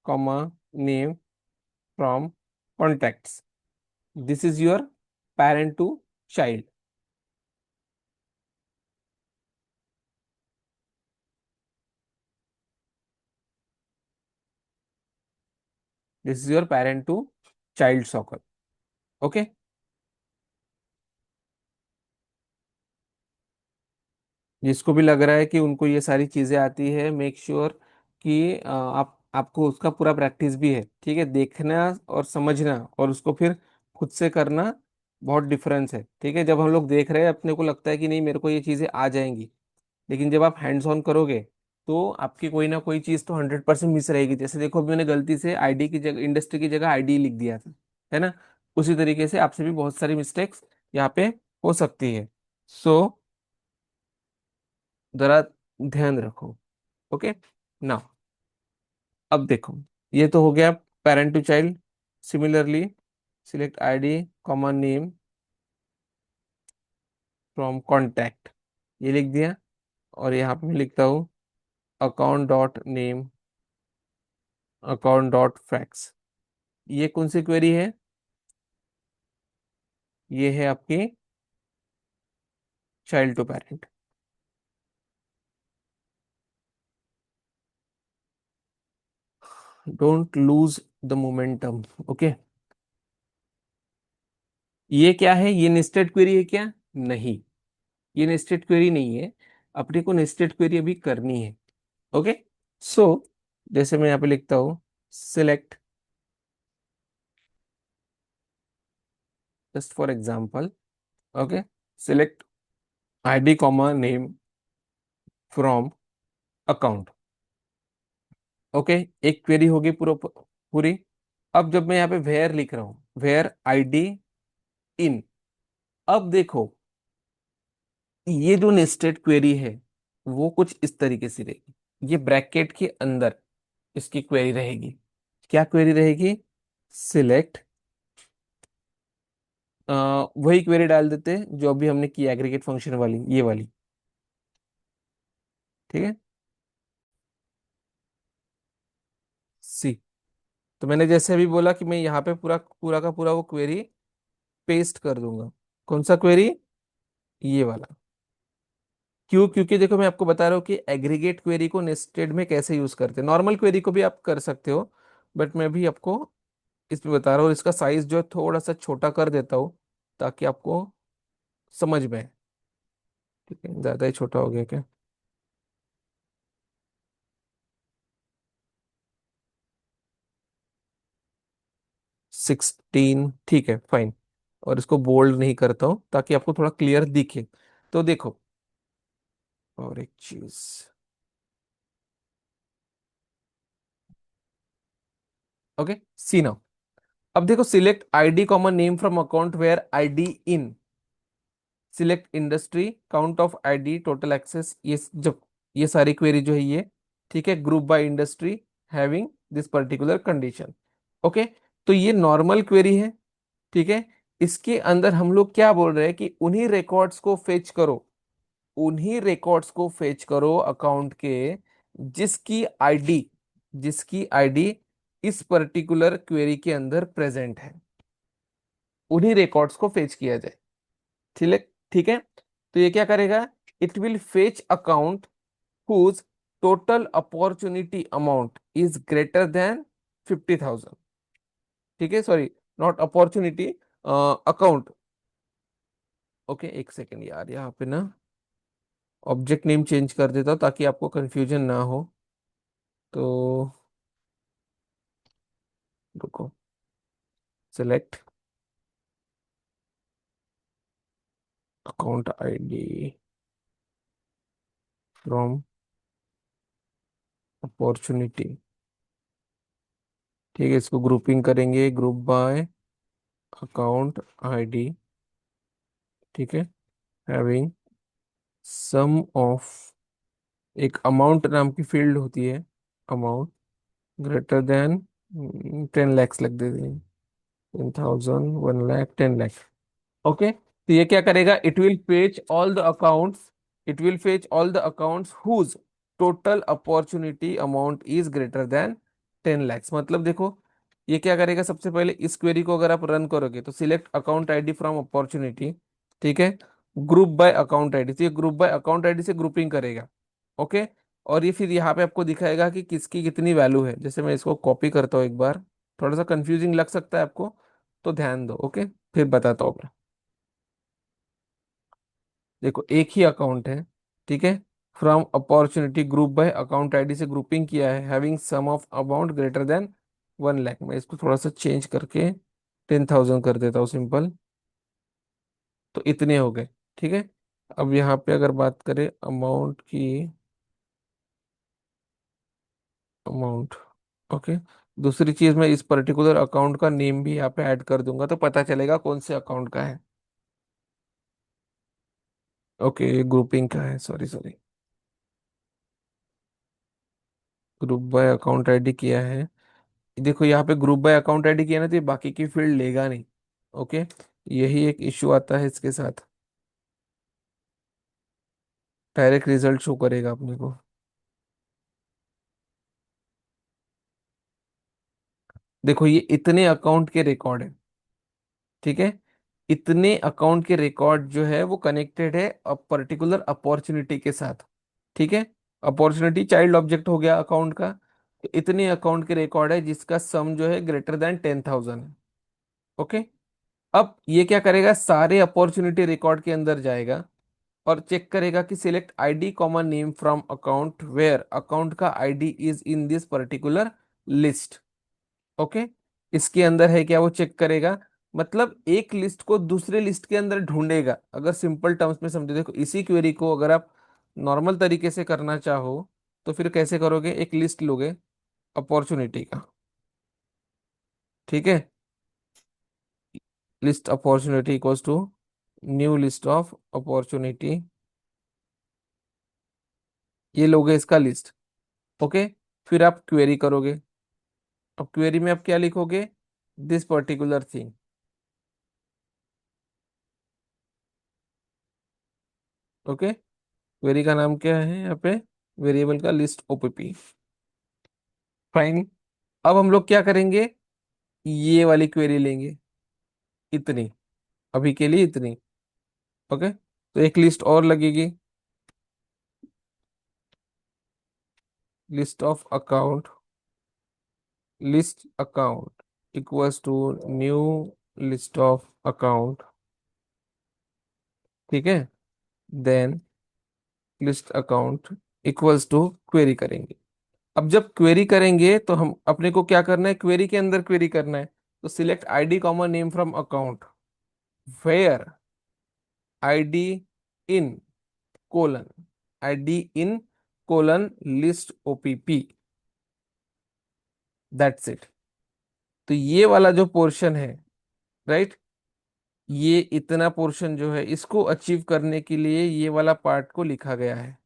comma name from contacts. This is your parent to child. This is your parent to child soccer. Okay. जिसको भी लग रहा है कि उनको ये सारी चीजें आती है, मेक श्योर कि आप आपको उसका पूरा प्रैक्टिस भी है। ठीक है, देखना और समझना और उसको फिर खुद से करना, बहुत डिफरेंस है। ठीक है, जब हम लोग देख रहे हैं अपने को लगता है कि नहीं मेरे को ये चीजें आ जाएंगी, लेकिन जब आप हैंड्स ऑन करोगे तो आपकी कोई ना कोई चीज तो 100% मिस रहेगी। जैसे देखो, अभी मैंने गलती से आईडी की जगह, इंडस्ट्री की जगह आईडी लिख दिया था, है ना? उसी तरीके से आपसे भी बहुत सारी मिस्टेक्स यहाँ पे हो सकती है। सो जरा ध्यान रखो। ओके। ना, अब देखो, ये तो हो गया parent to child. Similarly, select ID common name from contact, ये लिख दिया। और यहाँ पे मैं लिखता हूँ account dot name, account dot fax. ये कौन सी क्वेरी है? ये है आपकी child to parent. Don't lose the momentum. Okay. ये क्या है? ये नेस्टेड क्वेरी है क्या? नहीं, ये नेस्टेड क्वेरी नहीं है। अपने को नेस्टेड क्वेरी अभी करनी है। ओके। सो जैसे मैं यहाँ पे लिखता हूँ select, just for example, okay, select ID comma name from account. Okay, एक क्वेरी होगी पूरी। अब जब मैं यहाँ पे वेयर लिख रहा हूँ, वेयर आईडी इन, अब देखो, ये जो नेस्टेड क्वेरी है वो कुछ इस तरीके से रहेगी। ये ब्रैकेट के अंदर इसकी क्वेरी रहेगी। क्या क्वेरी रहेगी? सिलेक्ट, वही क्वेरी डाल देते हैं जो अभी हमने की, एग्रीगेट फंक्शन वाली, ये वाली। ठीक है, सी। तो मैंने जैसे अभी बोला कि मैं यहाँ पे पूरा पूरा का पूरा वो क्वेरी पेस्ट कर दूंगा। कौन सा क्वेरी? ये वाला। क्यों? क्योंकि देखो, मैं आपको बता रहा हूँ कि एग्रीगेट क्वेरी को नेस्टेड में कैसे यूज करते हैं। नॉर्मल क्वेरी को भी आप कर सकते हो, बट मैं भी आपको इसमें बता रहा हूँ। इसका साइज जो है थोड़ा सा छोटा कर देता हूँ ताकि आपको समझ में आए। ठीक है, ज्यादा ही छोटा हो गया क्या? 16, ठीक है, फाइन। और इसको बोल्ड नहीं करता हूँ ताकि आपको थोड़ा क्लियर दिखे। तो देखो, और एक चीज, ओके, सी नाउ। अब देखो, select ID common name from account where ID in, select industry, count of ID, total access, ये जब ये सारी क्वेरी जो है ये, ठीक है, group by industry having this particular condition. Okay. तो ये नॉर्मल क्वेरी है। ठीक है, इसके अंदर हम लोग क्या बोल रहे हैं कि उन्हीं रिकॉर्ड्स को फेच करो, उन्हीं रिकॉर्ड्स को फेच करो अकाउंट के, जिसकी आईडी, जिसकी आईडी इस पर्टिकुलर क्वेरी के अंदर प्रेजेंट है, उन्हीं रिकॉर्ड्स को फेच किया जाए। ठीक है, ठीक है। तो ये क्या करेगा? It will fetch account whose total opportunity amount is greater than 50,000। ठीक है, sorry, not opportunity, account, okay, एक सेकेंड यार, यहाँ पे ना ऑब्जेक्ट नेम चेंज कर देता हूँ ताकि आपको कंफ्यूजन ना हो। तो रुको, select account ID from opportunity. ठीक है, इसको ग्रुपिंग करेंगे, ग्रुप बाय अकाउंट आईडी। ठीक है, हैविंग सम ऑफ, एक अमाउंट नाम की फील्ड होती है, अमाउंट ग्रेटर देन 10 lakhs लग देते हैं, 10,000, 1 lakh, 10 lakh। ओके, तो ये क्या करेगा, it will fetch all the accounts, it will fetch all the accounts whose total opportunity amount is greater than 10 lakhs। मतलब देखो, ये क्या करेगा, सबसे पहले इस क्वेरी को अगर आप रन करोगे तो select account ID from opportunity. ठीक है, ग्रुप बाय अकाउंट आईडी, तो ये ग्रुप बाय अकाउंट आईडी से ग्रुपिंग करेगा। ओके, और ये फिर यहाँ पे आपको दिखाएगा कि किसकी कितनी वैल्यू है। जैसे मैं इसको कॉपी करता हूँ एक बार, थोड़ा सा कंफ्यूजिंग लग सकता है आपको, तो ध्यान दो। ओके, फिर बताता हूँ मैं। देखो, एक ही अकाउंट है, ठीक है, from opportunity group by account ID से ग्रुपिंग किया है, having sum of amount greater than 1 lakh. मैं इसको थोड़ा सा चेंज करके 10,000 कर देता हूँ, सिंपल। तो इतने हो गए। ठीक है, अब यहाँ पे अगर बात करें अमाउंट की, अमाउंट, ओके, दूसरी चीज मैं इस पर्टिकुलर अकाउंट का नेम भी यहाँ पे ऐड कर दूंगा तो पता चलेगा कौन से अकाउंट का है। ओके, ग्रुपिंग का है, sorry sorry, group by account ID किया है। देखो, यहाँ पे ग्रुप बाय अकाउंट आईडी किया ना, तो ये बाकी की फील्ड लेगा नहीं। ओके, यही एक इश्यू आता है इसके साथ, डायरेक्ट रिजल्ट शो करेगा अपने को। देखो, ये इतने अकाउंट के रिकॉर्ड है। ठीक है, इतने अकाउंट के रिकॉर्ड जो है वो कनेक्टेड है पर्टिकुलर अपॉर्चुनिटी के साथ। ठीक है, अपॉर्चुनिटी चाइल्ड ऑब्जेक्ट हो गया अकाउंट का। तो इतने अकाउंट के रिकॉर्ड है जिसका सम जो है ग्रेटर देन 10,000 है। ओके, अब ये क्या करेगा, सारे अपॉर्चुनिटी रिकॉर्ड के अंदर जाएगा और चेक करेगा कि select ID common name from account where account का ID is in this particular list. Okay, इसके अंदर है क्या, वो चेक करेगा। मतलब एक लिस्ट को दूसरे लिस्ट के अंदर ढूंढेगा, अगर सिंपल टर्म्स में समझे। देखो, इसी क्वेरी को अगर आप नॉर्मल तरीके से करना चाहो तो फिर कैसे करोगे, एक लिस्ट लोगे अपॉर्चुनिटी का। ठीक है, list opportunity equals to new list of opportunity, ये लोगे इसका लिस्ट। ओके, फिर आप क्वेरी करोगे। अब क्वेरी में आप क्या लिखोगे, this particular thing. Okay, query का नाम क्या है यहाँ पे, वेरिएबल का लिस्ट ओपीपी। फाइन, अब हम लोग क्या करेंगे, ये वाली क्वेरी लेंगे, इतनी, अभी के लिए इतनी। ओके, तो एक लिस्ट और लगेगी, list of account, list account equals to new list of account. ठीक है, then list account equals to query करेंगे। अब जब क्वेरी करेंगे तो हम अपने को क्या करना है, क्वेरी के अंदर क्वेरी करना है। तो select ID common name from account where ID in colon, ID in colon list OPP, that's it. तो ये वाला जो पोर्शन है, राइट, ये इतना पोर्शन जो है इसको अचीव करने के लिए ये वाला पार्ट को लिखा गया है।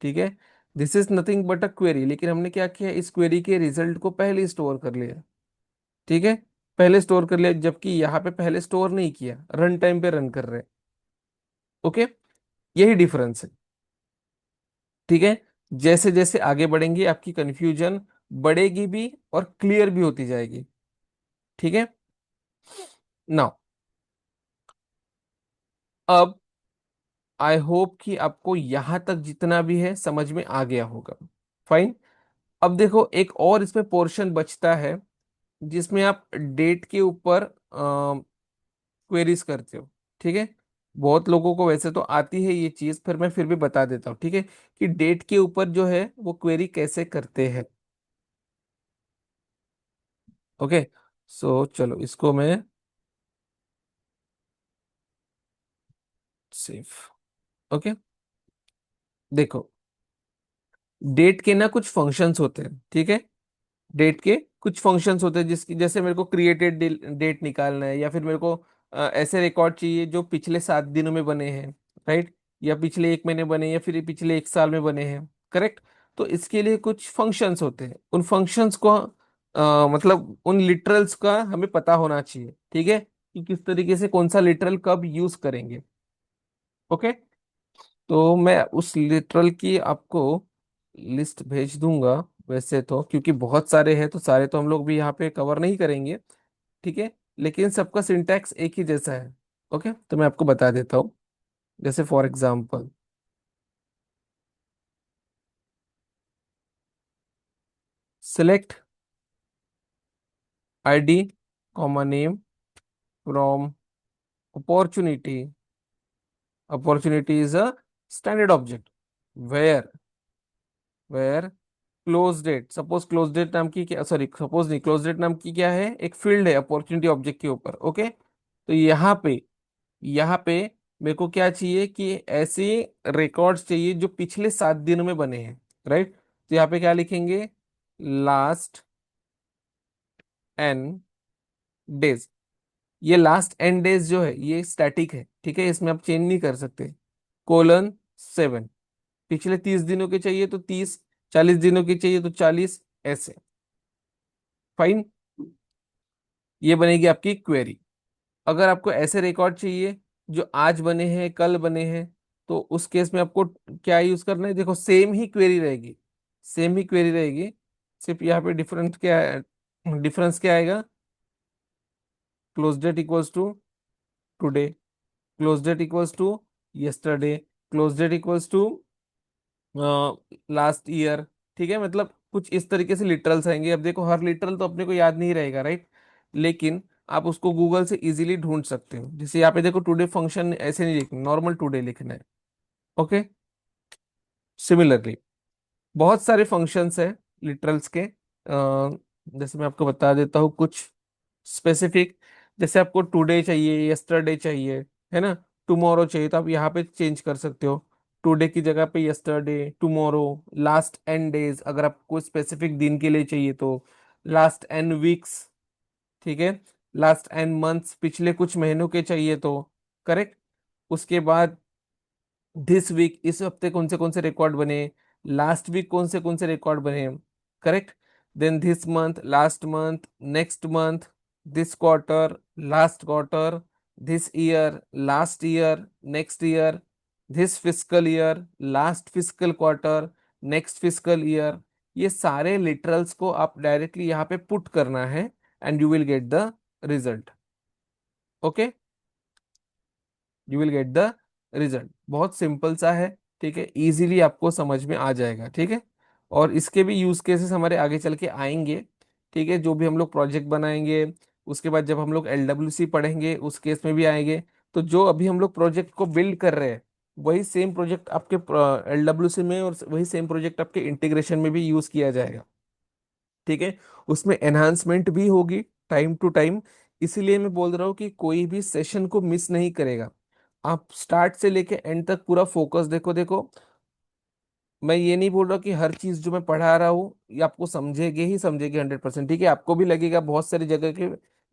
ठीक है, this is nothing but a query, लेकिन हमने क्या किया, इस क्वेरी के रिजल्ट को पहले स्टोर कर लिया। ठीक है, पहले स्टोर कर लिया, जबकि यहाँ पे पहले स्टोर नहीं किया, रन टाइम पे रन कर रहे हैं। ओके, यही डिफरेंस है। ठीक है, जैसे जैसे आगे बढ़ेंगे आपकी कंफ्यूजन बढ़ेगी भी और क्लियर भी होती जाएगी। ठीक है, नाउ, अब आई होप कि आपको यहां तक जितना भी है समझ में आ गया होगा। फाइन, अब देखो, एक और इसमें पोर्शन बचता है जिसमें आप डेट के ऊपर क्वेरीज करते हो। ठीक है, बहुत लोगों को वैसे तो आती है ये चीज, फिर मैं फिर भी बता देता हूँ, ठीक है, कि डेट के ऊपर जो है वो क्वेरी कैसे करते हैं। ओके, सो चलो इसको मैं सेव। ओके, देखो, डेट के ना कुछ फंक्शंस होते हैं, ठीक है। डेट के कुछ फंक्शंस होते हैं, जिसकी जैसे मेरे को क्रिएटेड डेट निकालना है, या फिर मेरे को ऐसे रिकॉर्ड चाहिए जो पिछले 7 दिनों में बने हैं, राइट, या पिछले 1 महीने बने, या फिर पिछले 1 साल में बने हैं, करेक्ट। तो इसके लिए कुछ फंक्शंस होते हैं, उन फंक्शंस को मतलब उन लिटरल्स का हमें पता होना चाहिए, ठीक है, कि किस तरीके से कौन सा लिटरल कब यूज करेंगे। ओके, तो मैं उस लिटरल की आपको लिस्ट भेज दूंगा। वैसे तो क्योंकि बहुत सारे हैं, तो सारे तो हम लोग भी यहाँ पे कवर नहीं करेंगे, ठीक है, लेकिन सबका सिंटैक्स एक ही जैसा है। ओके, तो मैं आपको बता देता हूँ। जैसे for example, select ID comma name from opportunity. Opportunity is a standard object, where where close date, suppose close date नाम की क्या, सॉरी सपोज नहीं, क्लोज डेट नाम की क्या है, एक फील्ड है अपॉर्चुनिटी ऑब्जेक्ट के ऊपर। ओके, तो यहाँ पे मेरे को क्या चाहिए कि ऐसे रिकॉर्ड्स चाहिए जो पिछले 7 दिनों में बने हैं, राइट। तो यहाँ पे क्या लिखेंगे, लास्ट एन डेज। ये लास्ट एन डेज जो है ये स्टैटिक है, ठीक है, इसमें आप चेंज नहीं कर सकते। कोलन 7, पिछले 30 दिनों के चाहिए तो 30, 40 दिनों की चाहिए तो 40, ऐसे। फाइन, ये बनेगी आपकी क्वेरी। अगर आपको ऐसे रिकॉर्ड चाहिए जो आज बने हैं, कल बने हैं, तो उस केस में आपको क्या यूज करना है, देखो सेम ही क्वेरी रहेगी, सेम ही क्वेरी रहेगी। सिर्फ यहाँ पे डिफरेंस क्या है, डिफरेंस क्या आएगा, close date equals to today, close date equals to yesterday, close date equals to last year, ठीक है। मतलब कुछ इस तरीके से लिटरल्स आएंगे। अब देखो हर लिटरल तो अपने को याद नहीं रहेगा, राइट, लेकिन आप उसको गूगल से इजीली ढूंढ सकते हो। जैसे यहाँ पे देखो, टुडे फंक्शन ऐसे नहीं लिखना, नॉर्मल टुडे लिखना है। ओके, सिमिलरली बहुत सारे फंक्शंस है लिटरल्स के। जैसे मैं आपको बता देता हूँ कुछ स्पेसिफिक। जैसे आपको टुडे चाहिए, यस्टरडे चाहिए, है ना, टुमारो चाहिए, तो आप यहाँ पे चेंज कर सकते हो। टुडे की जगह पे yesterday, tomorrow, last N days अगर आपको स्पेसिफिक दिन के लिए चाहिए तो, लास्ट एन वीक्स, ठीक है, लास्ट एन मंथ्स पिछले कुछ महीनों के चाहिए तो, करेक्ट। उसके बाद दिस वीक, इस हफ्ते कौन से रिकॉर्ड बने, लास्ट वीक कौन से रिकॉर्ड बने, correct. Then this month, last month, next month, this quarter, last quarter, this year, last year, next year, this fiscal year, last fiscal quarter, next fiscal year. ये सारे literals को आप directly यहाँ पे put करना है, and you will get the result. Okay, you will get the result. बहुत simple सा है, ठीक है, इजीली आपको समझ में आ जाएगा, ठीक है। और इसके भी यूज केसेस हमारे आगे चल के आएंगे, ठीक है, जो भी हम लोग प्रोजेक्ट बनाएंगे, उसके बाद जब हम लोग LWC पढ़ेंगे उस केस में भी आएंगे। तो जो अभी हम लोग प्रोजेक्ट को बिल्ड कर रहे हैं, वही सेम प्रोजेक्ट आपके LWC में, और वही सेम प्रोजेक्ट आपके इंटीग्रेशन में भी यूज किया जाएगा, ठीक है। उसमें एनहांसमेंट भी होगी टाइम टू टाइम। इसीलिए मैं बोल रहा हूँ कि कोई भी सेशन को मिस नहीं करेगा। आप स्टार्ट से लेके एंड तक पूरा फोकस, देखो देखो, मैं ये नहीं बोल रहा कि हर चीज जो मैं पढ़ा रहा हूँ ये आपको समझेगी ही समझेगी 100%, ठीक है। आपको भी लगेगा बहुत सारी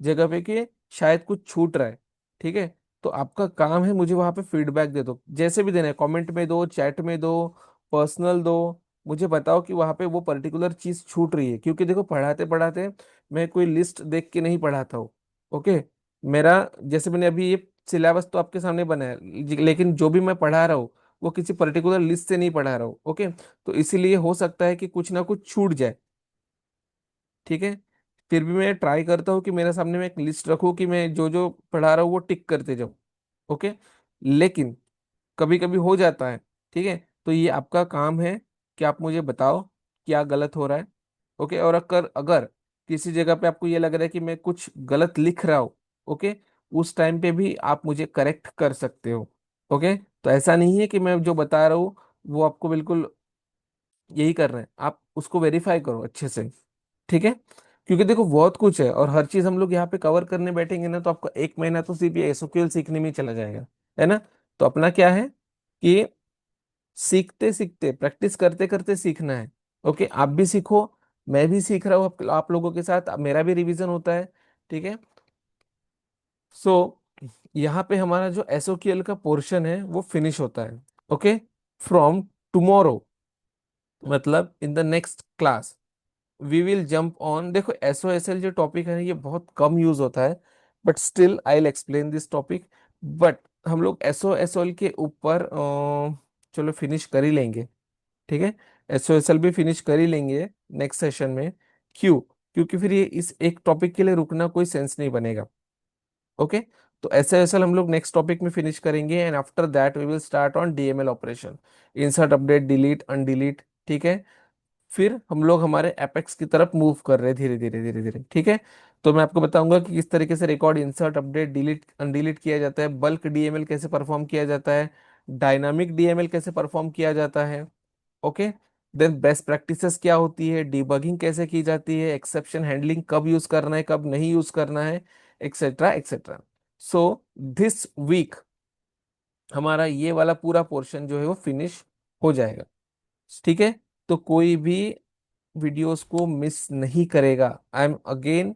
जगह पे कि शायद कुछ छूट रहा है, ठीक है। तो आपका काम है मुझे वहां पे फीडबैक दे दो, जैसे भी देना है, कमेंट में दो, चैट में दो, पर्सनल दो। मुझे बताओ कि वहां पे वो पर्टिकुलर चीज छूट रही है, क्योंकि देखो पढ़ाते पढ़ाते मैं कोई लिस्ट देख के नहीं पढ़ाता हूँ। ओके, मेरा, जैसे मैंने अभी ये सिलेबस तो आपके सामने बनाया, लेकिन जो भी मैं पढ़ा रहा हूँ वो किसी पर्टिकुलर लिस्ट से नहीं पढ़ा रहा हूँ। ओके, तो इसीलिए हो सकता है कि कुछ ना कुछ छूट जाए, ठीक है। फिर भी मैं ट्राई करता हूँ कि मेरे सामने मैं एक लिस्ट रखूँ कि मैं जो जो पढ़ा रहा हूँ वो टिक करते जाऊँ। ओके, लेकिन कभी कभी हो जाता है, ठीक है। तो ये आपका काम है कि आप मुझे बताओ क्या गलत हो रहा है। ओके, और अगर अगर किसी जगह पे आपको ये लग रहा है कि मैं कुछ गलत लिख रहा हूँ, ओके, उस टाइम पे भी आप मुझे करेक्ट कर सकते हो। ओके, तो ऐसा नहीं है कि मैं जो बता रहा हूँ वो आपको बिल्कुल यही कर रहे हैं, आप उसको वेरीफाई करो अच्छे से। ठीक है, क्योंकि देखो बहुत कुछ है और हर चीज हम लोग यहाँ पे कवर करने बैठेंगे ना तो आपका एक महीना तो सिर्फ ये एसओक्यूएल सीखने में ही चला जाएगा, है ना। तो अपना क्या है कि सीखते सीखते प्रैक्टिस करते करते सीखना है। ओके, आप भी सीखो, मैं भी सीख रहा हूँ आप लोगों के साथ, अब मेरा भी रिवीजन होता है। ठीक है, सो यहाँ पे हमारा जो एसओक्यूएल का पोर्शन है वो फिनिश होता है। ओके, फ्रॉम टुमारो, मतलब in the next class we will jump on. देखो एसओ एस एल जो टॉपिक है ये बहुत कम यूज होता है, but still I will explain this topic. But हम लोग एसओ एस एल के ऊपर चलो फिनिश कर ही लेंगे। ठीक है, एसओ एस एल भी फिनिश कर ही लेंगे नेक्स्ट सेशन में। क्यों? क्योंकि फिर ये इस एक टॉपिक के लिए रुकना कोई सेंस नहीं बनेगा। ओके, तो एसओ एस एल हम लोग नेक्स्ट टॉपिक में फिनिश करेंगे and after that we will start on DML operation, insert update delete undelete. ठीक है, फिर हम लोग हमारे एपेक्स की तरफ मूव कर रहे हैं धीरे धीरे धीरे धीरे। ठीक है, तो मैं आपको बताऊंगा कि किस तरीके से रिकॉर्ड इंसर्ट अपडेट डिलीट अनडिलीट किया जाता है, बल्क डीएमएल कैसे परफॉर्म किया जाता है, डायनामिक डीएमएल कैसे परफॉर्म किया जाता है। ओके, देन बेस्ट प्रैक्टिसेस क्या होती है, डिबगिंग कैसे की जाती है, एक्सेप्शन हैंडलिंग कब यूज करना है कब नहीं यूज करना है, et cetera et cetera. So this week हमारा ये वाला पूरा पोर्शन जो है वो फिनिश हो जाएगा। ठीक है, तो कोई भी वीडियोस को मिस नहीं करेगा। I am again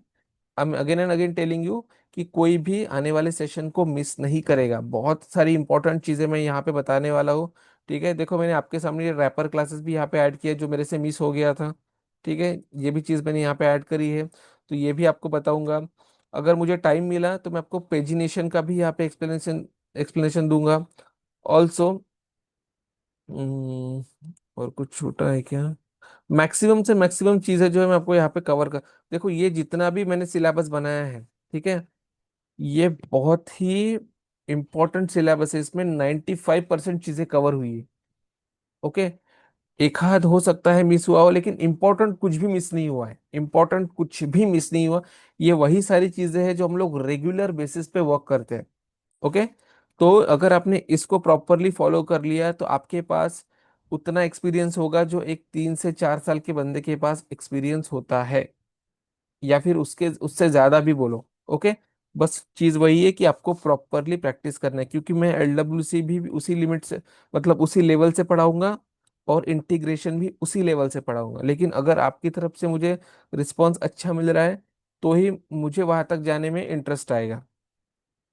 and again telling you कि कोई भी आने वाले सेशन को मिस नहीं करेगा, बहुत सारी इंपॉर्टेंट चीजें मैं यहाँ पे बताने वाला हूँ। ठीक है, देखो मैंने आपके सामने ये रैपर क्लासेस भी यहाँ पे ऐड किया जो मेरे से मिस हो गया था। ठीक है, ये भी चीज मैंने यहाँ पे ऐड करी है, तो ये भी आपको बताऊंगा। अगर मुझे टाइम मिला तो मैं आपको पेजिनेशन का भी यहाँ पे एक्सप्लेनेशन एक्सप्लेनेशन दूंगा ऑल्सो। और कुछ छूटा है क्या? मैक्सिमम से मैक्सिमम चीजें जो है मैं आपको यहाँ पे कवर कर, देखो ये जितना भी मैंने सिलेबस बनाया है, ठीक है, ये बहुत ही इंपॉर्टेंट सिलेबस है, इसमें 95% चीजें कवर हुई है। ओके, एक आध हो सकता है मिस हुआ हो लेकिन इंपॉर्टेंट कुछ भी मिस नहीं हुआ है, इंपॉर्टेंट कुछ भी मिस नहीं हुआ। ये वही सारी चीजें हैं जो हम लोग रेगुलर बेसिस पे वर्क करते हैं। ओके, तो अगर आपने इसको प्रॉपरली फॉलो कर लिया तो आपके पास उतना एक्सपीरियंस होगा जो एक 3 से 4 साल के बंदे के पास एक्सपीरियंस होता है, या फिर उसके उससे ज्यादा भी बोलो। ओके, बस चीज वही है कि आपको प्रॉपरली प्रैक्टिस करना है, क्योंकि मैं एलडब्ल्यूसी भी उसी लिमिट से, मतलब उसी लेवल से पढ़ाऊंगा और इंटीग्रेशन भी उसी लेवल से पढ़ाऊंगा। लेकिन अगर आपकी तरफ से मुझे रिस्पॉन्स अच्छा मिल रहा है तो ही मुझे वहां तक जाने में इंटरेस्ट आएगा।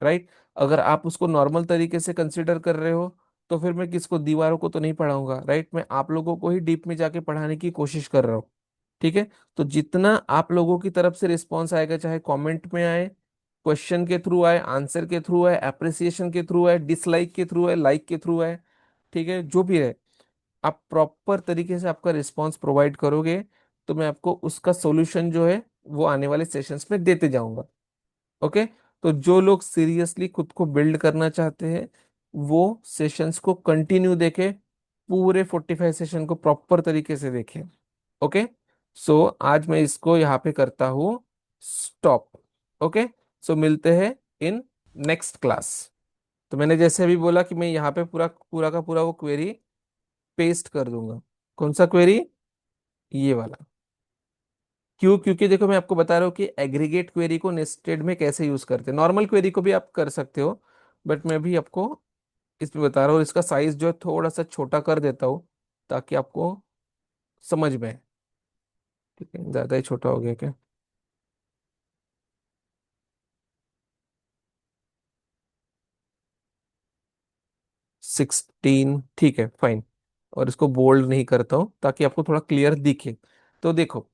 राइट, अगर आप उसको नॉर्मल तरीके से कंसिडर कर रहे हो तो फिर मैं किसको, दीवारों को तो नहीं पढ़ाऊंगा। राइट, मैं आप लोगों को ही डीप में जाके पढ़ाने की कोशिश कर रहा हूँ। ठीक है, तो जितना आप लोगों की तरफ से रिस्पॉन्स आएगा, चाहे कमेंट में आए, क्वेश्चन के थ्रू आए, आंसर के थ्रू आए, अप्रिसिएशन के थ्रू आए, डिसलाइक के थ्रू आए, लाइक के थ्रू आए, ठीक है, जो भी है, आप प्रॉपर तरीके से आपका रिस्पॉन्स प्रोवाइड करोगे तो मैं आपको उसका सॉल्यूशन जो है वो आने वाले सेशंस में देते जाऊंगा। ओके, तो जो लोग सीरियसली खुद को बिल्ड करना चाहते हैं वो सेशंस को कंटिन्यू देखें, पूरे 45 सेशन को प्रॉपर तरीके से देखें। ओके, सो आज मैं इसको यहाँ पे करता हूँ स्टॉप। ओके, सो मिलते हैं इन नेक्स्ट क्लास। तो मैंने जैसे अभी बोला कि मैं यहाँ पे पूरा पूरा का पूरा वो क्वेरी पेस्ट कर दूंगा। कौन सा क्वेरी? ये वाला। क्यों? क्योंकि देखो मैं आपको बता रहा हूँ कि एग्रीगेट क्वेरी को नेस्टेड में कैसे यूज करते हैं, नॉर्मल क्वेरी को भी आप कर सकते हो, बट मैं भी आपको इसमें बता रहा हूँ, इसका साइज जो है थोड़ा सा छोटा कर देता हूँ ताकि आपको समझ में आए। ठीक है, ज्यादा ही छोटा हो गया क्या? 16, ठीक है फाइन। और इसको बोल्ड नहीं करता हूँ ताकि आपको थोड़ा क्लियर दिखे। तो देखो,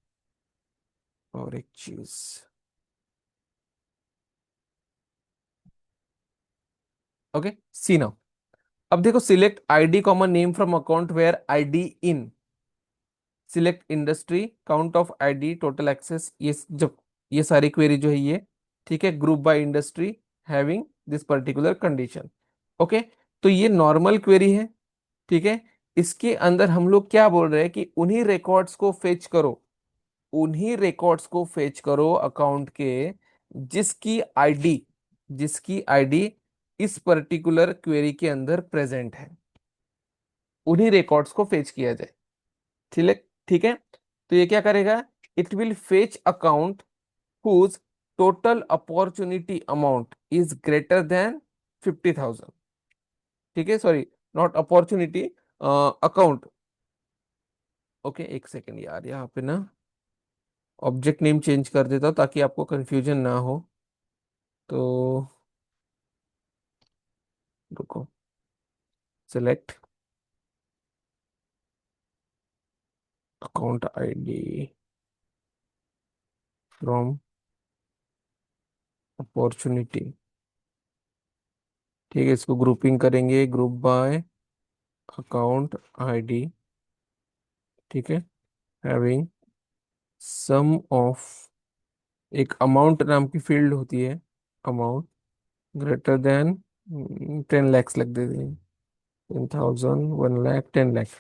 और एक चीज, ओके, सी नाउ। अब देखो, select ID common name from account where ID in, select industry, count of ID, total access, ये जब ये सारी क्वेरी जो है ये, ठीक है, group by industry having this particular condition. Okay, तो ये नॉर्मल क्वेरी है। ठीक है, इसके अंदर हम लोग क्या बोल रहे हैं कि उन्हीं रिकॉर्ड्स को फेच करो, उन्हीं रिकॉर्ड्स को फेच करो अकाउंट के जिसकी आईडी इस पर्टिकुलर क्वेरी के अंदर प्रेजेंट है, उन्हीं रिकॉर्ड्स को फेच किया जाए। ठीक है, ठीक है। तो ये क्या करेगा, it will fetch account whose total opportunity amount is greater than 50,000। ठीक है, sorry, not opportunity, account. Okay, एक सेकेंड यार, यहाँ पे ना ऑब्जेक्ट नेम चेंज कर देता हूँ ताकि आपको कंफ्यूजन ना हो। तो रुको, select account ID from opportunity. ठीक है, इसको ग्रुपिंग करेंगे, ग्रुप बाय अकाउंट आईडी। ठीक है, हैविंग सम ऑफ, एक अमाउंट नाम की फील्ड होती है, अमाउंट ग्रेटर देन 10 lakhs लग देते हैं, 10,000, 1 lakh, 10 lakh।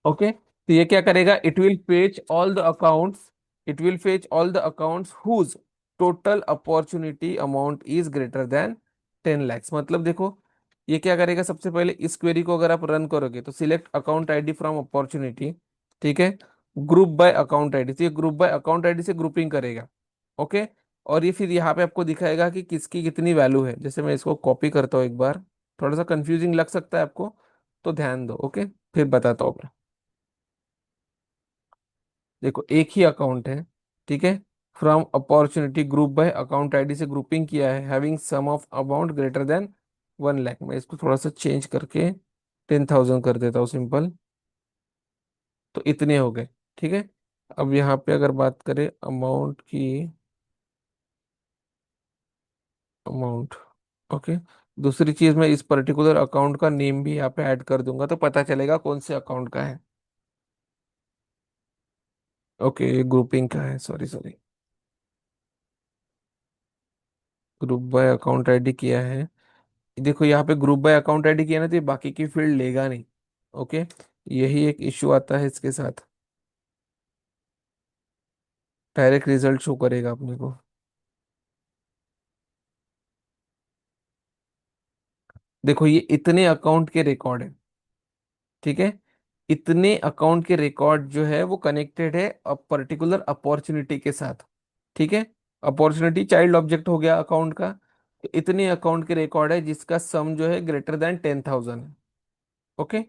ओके, तो ये क्या करेगा, it will fetch all the accounts, it will fetch all the accounts whose total opportunity amount is greater than 10 lakhs। मतलब देखो, ये क्या करेगा, सबसे पहले इस क्वेरी को अगर आप रन करोगे तो select account ID from opportunity. ठीक है, ग्रुप बाय अकाउंट आईडी, तो ये ग्रुप बाय अकाउंट आईडी से ग्रुपिंग करेगा। ओके, और ये फिर यहाँ पे आपको दिखाएगा कि किसकी कितनी वैल्यू है। जैसे मैं इसको कॉपी करता हूँ एक बार, थोड़ा सा कंफ्यूजिंग लग सकता है आपको, तो ध्यान दो। ओके, फिर बताता हूँ मैं। देखो, एक ही अकाउंट है, ठीक है, from opportunity group by account ID से ग्रुपिंग किया है, having sum of amount greater than 1 lakh. मैं इसको थोड़ा सा चेंज करके 10,000 कर देता हूँ, सिंपल। तो इतने हो गए। ठीक है, अब यहाँ पे अगर बात करें अमाउंट की, अमाउंट, ओके, दूसरी चीज मैं इस पर्टिकुलर अकाउंट का नेम भी यहाँ पे ऐड कर दूंगा तो पता चलेगा कौन से अकाउंट का है। ओके, ये ग्रुपिंग का है, sorry sorry, group by account ID किया है। देखो, यहाँ पे ग्रुप बाय अकाउंट आईडी किया ना, तो ये बाकी की फील्ड लेगा नहीं। ओके, यही एक इश्यू आता है इसके साथ, डायरेक्ट रिजल्ट शो करेगा अपने को। देखो, ये इतने अकाउंट के रिकॉर्ड है। ठीक है, इतने अकाउंट के रिकॉर्ड जो है वो कनेक्टेड है पर्टिकुलर अपॉर्चुनिटी के साथ। ठीक है, अपॉर्चुनिटी चाइल्ड ऑब्जेक्ट हो गया अकाउंट का। तो इतने अकाउंट के रिकॉर्ड है जिसका सम जो है ग्रेटर देन 10,000 है। ओके,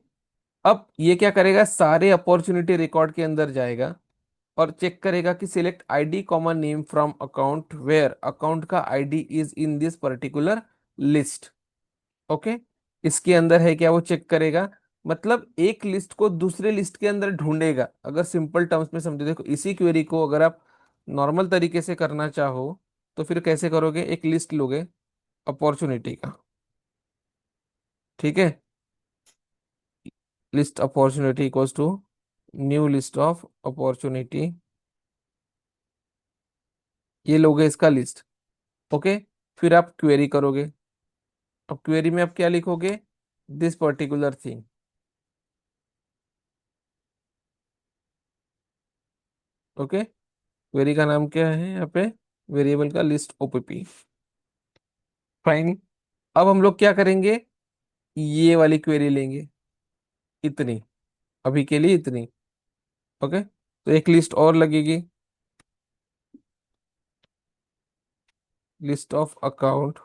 अब ये क्या करेगा, सारे अपॉर्चुनिटी रिकॉर्ड के अंदर जाएगा और चेक करेगा कि select ID common name from account where account का ID is in this particular list. Okay, इसके अंदर है क्या, वो चेक करेगा। मतलब एक लिस्ट को दूसरे लिस्ट के अंदर ढूंढेगा। अगर सिंपल टर्म्स में समझो, देखो इसी क्वेरी को अगर आप नॉर्मल तरीके से करना चाहो तो फिर कैसे करोगे, एक लिस्ट लोगे अपॉर्चुनिटी का। ठीक है, list opportunity equals to new list of opportunity, ये लोगे इसका लिस्ट। ओके, फिर आप क्वेरी करोगे। अब क्वेरी में आप क्या लिखोगे, this particular thing. Okay, query का नाम क्या है यहाँ पे, वेरिएबल का लिस्ट ओपीपी। फाइन, अब हम लोग क्या करेंगे, ये वाली क्वेरी लेंगे, इतनी, अभी के लिए इतनी। ओके, तो एक लिस्ट और लगेगी, list of account,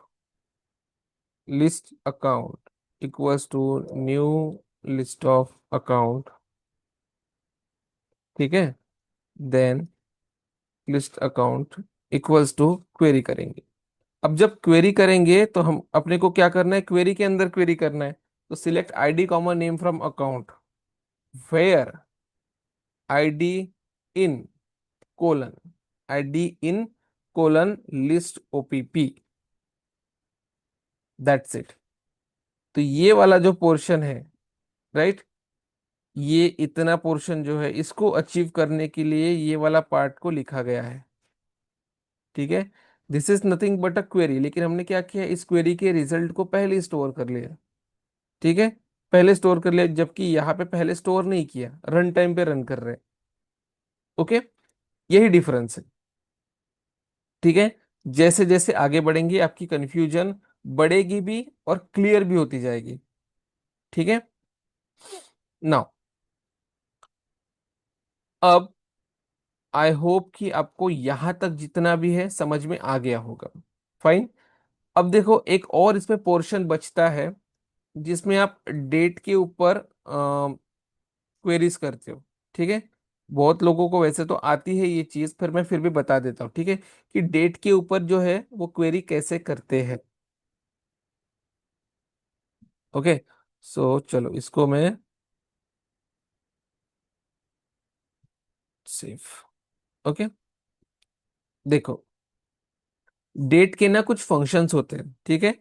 list account equals to new list of account. ठीक है, then list account equals to query करेंगे। अब जब क्वेरी करेंगे तो हम अपने को क्या करना है, क्वेरी के अंदर क्वेरी करना है। तो select ID common name from account where ID in colon, ID in colon list OPP, that's it. तो ये वाला जो पोर्शन है, राइट, ये इतना पोर्शन जो है इसको अचीव करने के लिए ये वाला पार्ट को लिखा गया है। ठीक है, this is nothing but a query, लेकिन हमने क्या किया, इस क्वेरी के रिजल्ट को पहले स्टोर कर लिया। ठीक है, पहले स्टोर कर लिया, जबकि यहाँ पे पहले स्टोर नहीं किया, रन टाइम पे रन कर रहे हैं। ओके, यही डिफरेंस है। ठीक है, जैसे जैसे आगे बढ़ेंगे आपकी कंफ्यूजन बढ़ेगी भी और क्लियर भी होती जाएगी। ठीक है। नाउ, अब आई होप कि आपको यहां तक जितना भी है समझ में आ गया होगा। फाइन। अब देखो, एक और इसमें पोर्शन बचता है जिसमें आप डेट के ऊपर क्वेरीज करते हो। ठीक है। बहुत लोगों को वैसे तो आती है ये चीज, फिर मैं फिर भी बता देता हूँ, ठीक है, कि डेट के ऊपर जो है वो क्वेरी कैसे करते हैं। ओके। सो चलो इसको मैं सेफ। ओके। देखो, डेट के ना कुछ फंक्शंस होते हैं, ठीक है।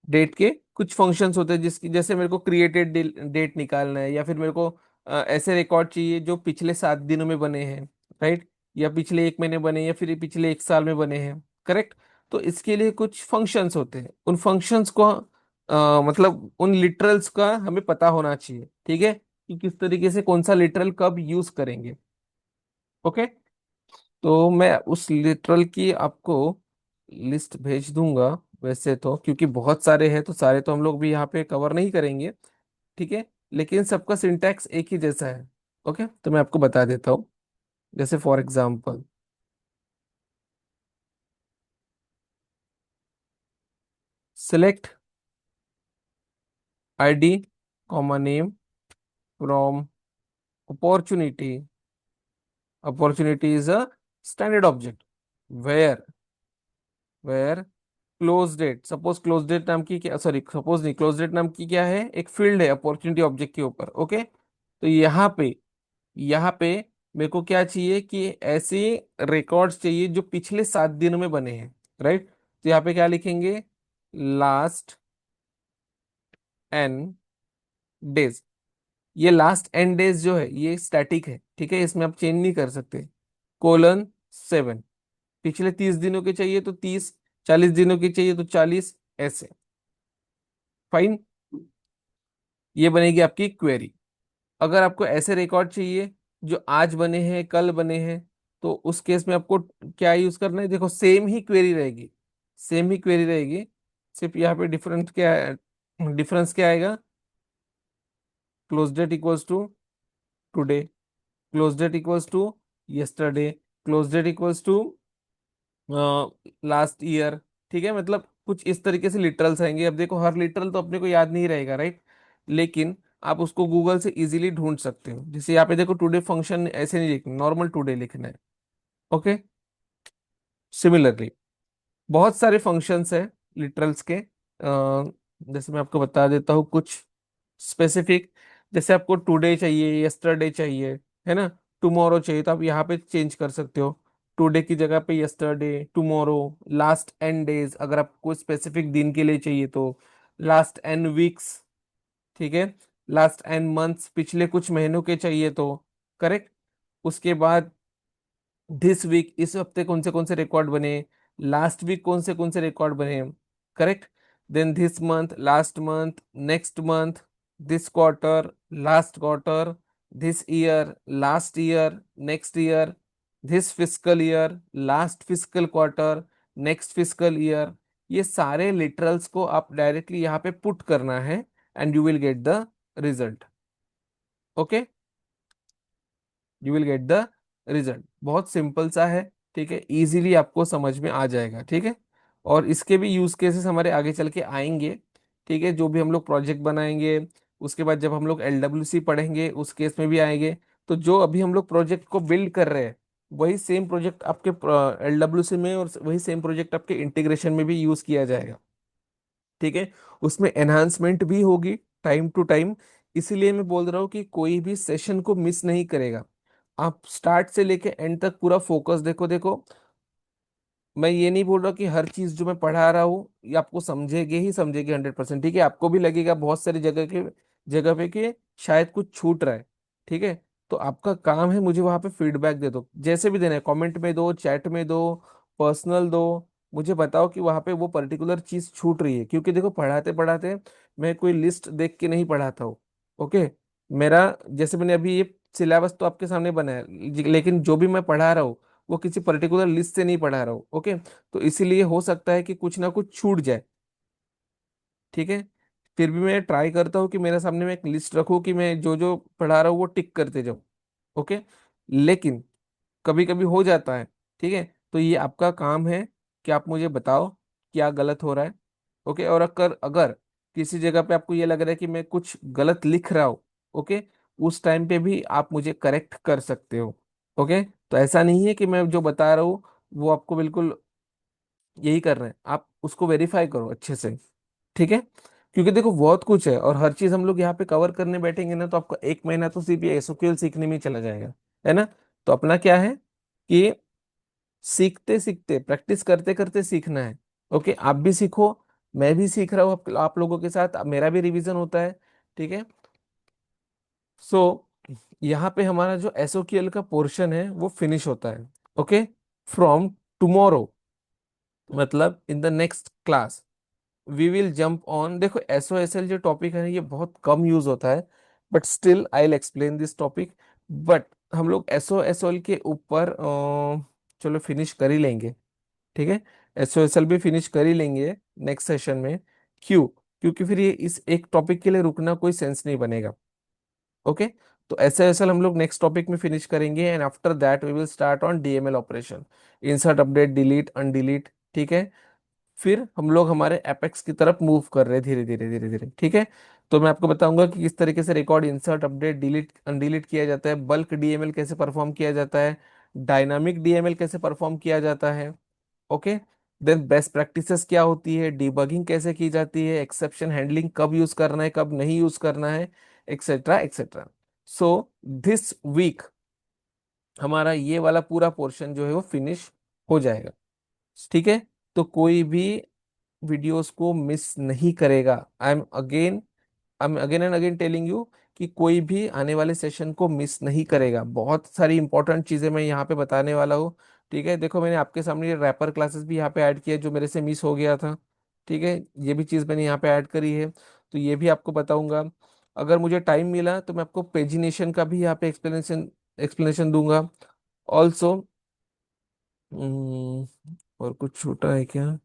डेट के कुछ फंक्शंस होते हैं, जिसकी जैसे मेरे को क्रिएटेड डेट निकालना है, या फिर मेरे को ऐसे रिकॉर्ड चाहिए जो पिछले 7 दिनों में बने हैं, राइट, या पिछले 1 महीने बने, या फिर पिछले 1 साल में बने हैं। करेक्ट। तो इसके लिए कुछ फंक्शंस होते हैं, उन फंक्शंस को मतलब उन लिटरल्स का हमें पता होना चाहिए, ठीक है, कि किस तरीके से कौन सा लिटरल कब यूज करेंगे। ओके। तो मैं उस लिटरल की आपको लिस्ट भेज दूंगा। वैसे तो क्योंकि बहुत सारे हैं, तो सारे तो हम लोग भी यहाँ पे कवर नहीं करेंगे, ठीक है, लेकिन सबका सिंटैक्स एक ही जैसा है। ओके, तो मैं आपको बता देता हूँ। जैसे for example, select ID comma name from opportunity. Opportunity is a standard object where where close date, suppose close date नाम की क्या, सॉरी सपोज नहीं, क्लोज डेट नाम की क्या है, एक फील्ड है अपॉर्चुनिटी ऑब्जेक्ट के ऊपर। ओके। तो यहाँ पे मेरे को क्या चाहिए कि ऐसे रिकॉर्ड्स चाहिए जो पिछले 7 दिनों में बने हैं, राइट। तो यहाँ पे क्या लिखेंगे, लास्ट एन डेज। ये लास्ट एन डेज जो है ये स्टैटिक है, ठीक है, इसमें आप चेंज नहीं कर सकते। कोलन 7, पिछले 30 दिनों के चाहिए तो 30, 40 दिनों के चाहिए तो 40, ऐसे। फाइन। ये बनेगी आपकी क्वेरी। अगर आपको ऐसे रिकॉर्ड चाहिए जो आज बने हैं, कल बने हैं, तो उस केस में आपको क्या यूज करना है, देखो सेम ही क्वेरी रहेगी, सेम ही क्वेरी रहेगी। सिर्फ यहाँ पे डिफरेंस क्या है, डिफरेंस क्या आएगा, close date equals to today, close date equals to yesterday, close date equals to last year. ठीक है, मतलब कुछ इस तरीके से लिटरल्स आएंगे। अब देखो, हर लिटरल तो अपने को याद नहीं रहेगा, राइट, लेकिन आप उसको गूगल से इजीली ढूंढ सकते हो। जैसे यहाँ पे देखो, टुडे फंक्शन ऐसे नहीं लिखना, नॉर्मल टुडे लिखना है। ओके। सिमिलरली बहुत सारे फंक्शंस है लिटरल्स के। जैसे मैं आपको बता देता हूँ कुछ स्पेसिफिक। जैसे आपको टुडे चाहिए, यस्टरडे चाहिए, है ना, टुमारो चाहिए, तो आप यहाँ पे चेंज कर सकते हो। टुडे की जगह पे yesterday, tomorrow, last N days अगर आपको स्पेसिफिक दिन के लिए चाहिए तो, लास्ट एन वीक्स, ठीक है, लास्ट एन मंथ्स पिछले कुछ महीनों के चाहिए तो। करेक्ट। उसके बाद दिस वीक, इस हफ्ते कौन से रिकॉर्ड बने, लास्ट वीक कौन से रिकॉर्ड बने। Correct. Then this month, last month, next month, this quarter, last quarter, this year, last year, next year, this fiscal year, last fiscal quarter, next fiscal year. ये सारे literals को आप directly यहाँ पे put करना है, and you will get the result. Okay, you will get the result. बहुत simple सा है, ठीक है, इजीली आपको समझ में आ जाएगा, ठीक है। और इसके भी यूज केसेस हमारे आगे चल के आएंगे, ठीक है, जो भी हम लोग प्रोजेक्ट बनाएंगे, उसके बाद जब हम लोग एलडब्ल्यूसी पढ़ेंगे उस केस में भी आएंगे। तो जो अभी हम लोग प्रोजेक्ट को बिल्ड कर रहे हैं, वही सेम प्रोजेक्ट आपके एलडब्ल्यूसी में, और वही सेम प्रोजेक्ट आपके इंटीग्रेशन में भी यूज किया जाएगा, ठीक है। उसमें एनहांसमेंट भी होगी टाइम टू टाइम। इसीलिए मैं बोल रहा हूँ कि कोई भी सेशन को मिस नहीं करेगा। आप स्टार्ट से लेके एंड तक पूरा फोकस देखो देखो। मैं ये नहीं बोल रहा कि हर चीज जो मैं पढ़ा रहा हूँ ये आपको समझेगी ही समझेगी 100%, ठीक है, आपको भी लगेगा बहुत सारी जगह पे कि शायद कुछ छूट रहा है, ठीक है। तो आपका काम है, मुझे वहां पे फीडबैक दे दो, जैसे भी देना है, कमेंट में दो, चैट में दो, पर्सनल दो। मुझे बताओ कि वहां पे वो पर्टिकुलर चीज छूट रही है, क्योंकि देखो पढ़ाते पढ़ाते मैं कोई लिस्ट देख के नहीं पढ़ाता हूँ। ओके। मेरा, जैसे मैंने अभी ये सिलेबस तो आपके सामने बनाया, लेकिन जो भी मैं पढ़ा रहा हूँ वो किसी पर्टिकुलर लिस्ट से नहीं पढ़ा रहा हूँ। ओके। तो इसीलिए हो सकता है कि कुछ ना कुछ छूट जाए, ठीक है। फिर भी मैं ट्राई करता हूँ कि मेरे सामने मैं एक लिस्ट रखूँ कि मैं जो जो पढ़ा रहा हूँ वो टिक करते जाऊँ। ओके। लेकिन कभी कभी हो जाता है, ठीक है। तो ये आपका काम है कि आप मुझे बताओ क्या गलत हो रहा है। ओके। और अगर अगर किसी जगह पे आपको ये लग रहा है कि मैं कुछ गलत लिख रहा हूँ, ओके, उस टाइम पे भी आप मुझे करेक्ट कर सकते हो। ओके। तो ऐसा नहीं है कि मैं जो बता रहा हूँ वो आपको बिल्कुल यही कर रहे हैं, आप उसको वेरीफाई करो अच्छे से। ठीक है। क्योंकि देखो बहुत कुछ है और हर चीज हम लोग यहाँ पे कवर करने बैठेंगे ना तो आपका एक महीना तो सिर्फ ये एसओक्यूएल सीखने में ही चला जाएगा, है ना। तो अपना क्या है कि सीखते सीखते प्रैक्टिस करते करते सीखना है। ओके। आप भी सीखो, मैं भी सीख रहा हूँ आप लोगों के साथ, अब मेरा भी रिवीजन होता है। ठीक है। सो यहाँ पे हमारा जो एसओक्यूएल का पोर्शन है वो फिनिश होता है। ओके। फ्रॉम टुमारो, मतलब in the next class we will jump on. देखो एसओ एस एल जो टॉपिक है ये बहुत कम यूज होता है, but still I will explain this topic. But हम लोग एसओ एस एल के ऊपर चलो फिनिश कर ही लेंगे। ठीक है। एसओ एस एल भी फिनिश कर ही लेंगे नेक्स्ट सेशन में। क्यों? क्योंकि फिर ये इस एक टॉपिक के लिए रुकना कोई सेंस नहीं बनेगा। ओके। तो एसओ एस एल हम लोग नेक्स्ट टॉपिक में फिनिश करेंगे and after that we will start on DML operation, insert update delete undelete. ठीक है। फिर हम लोग हमारे एपेक्स की तरफ मूव कर रहे हैं धीरे धीरे धीरे धीरे। ठीक है। तो मैं आपको बताऊंगा कि किस तरीके से रिकॉर्ड इंसर्ट अपडेट डिलीट अनडिलीट किया जाता है, बल्क डीएमएल कैसे परफॉर्म किया जाता है, डायनामिक डीएमएल कैसे परफॉर्म किया जाता है। ओके। देन बेस्ट प्रैक्टिसेस क्या होती है, डिबगिंग कैसे की जाती है, एक्सेप्शन हैंडलिंग कब यूज करना है कब नहीं यूज करना है, et cetera et cetera. So this week हमारा ये वाला पूरा पोर्शन जो है वो फिनिश हो जाएगा। ठीक है। तो कोई भी वीडियोस को मिस नहीं करेगा। I am again and again telling you कि कोई भी आने वाले सेशन को मिस नहीं करेगा। बहुत सारी इंपॉर्टेंट चीजें मैं यहाँ पे बताने वाला हूँ। ठीक है। देखो मैंने आपके सामने ये रैपर क्लासेस भी यहाँ पे ऐड किया जो मेरे से मिस हो गया था। ठीक है। ये भी चीज मैंने यहाँ पे ऐड करी है, तो ये भी आपको बताऊंगा। अगर मुझे टाइम मिला तो मैं आपको पेजिनेशन का भी यहाँ पे एक्सप्लेनेशन एक्सप्लेनेशन दूंगा ऑल्सो। और कुछ छूटा है क्या?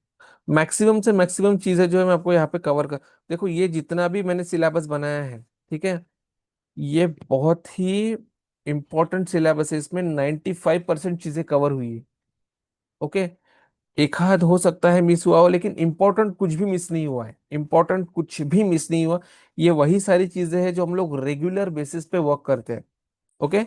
मैक्सिमम से मैक्सिमम चीजें जो है मैं आपको यहाँ पे कवर कर। देखो ये जितना भी मैंने सिलेबस बनाया है, ठीक है, ये बहुत ही इंपॉर्टेंट सिलेबस है, इसमें 95% चीजें कवर हुई है। ओके। एक आध हो सकता है मिस हुआ हो, लेकिन इंपॉर्टेंट कुछ भी मिस नहीं हुआ है, इंपॉर्टेंट कुछ भी मिस नहीं हुआ। ये वही सारी चीजें हैं जो हम लोग रेगुलर बेसिस पे वर्क करते हैं। ओके।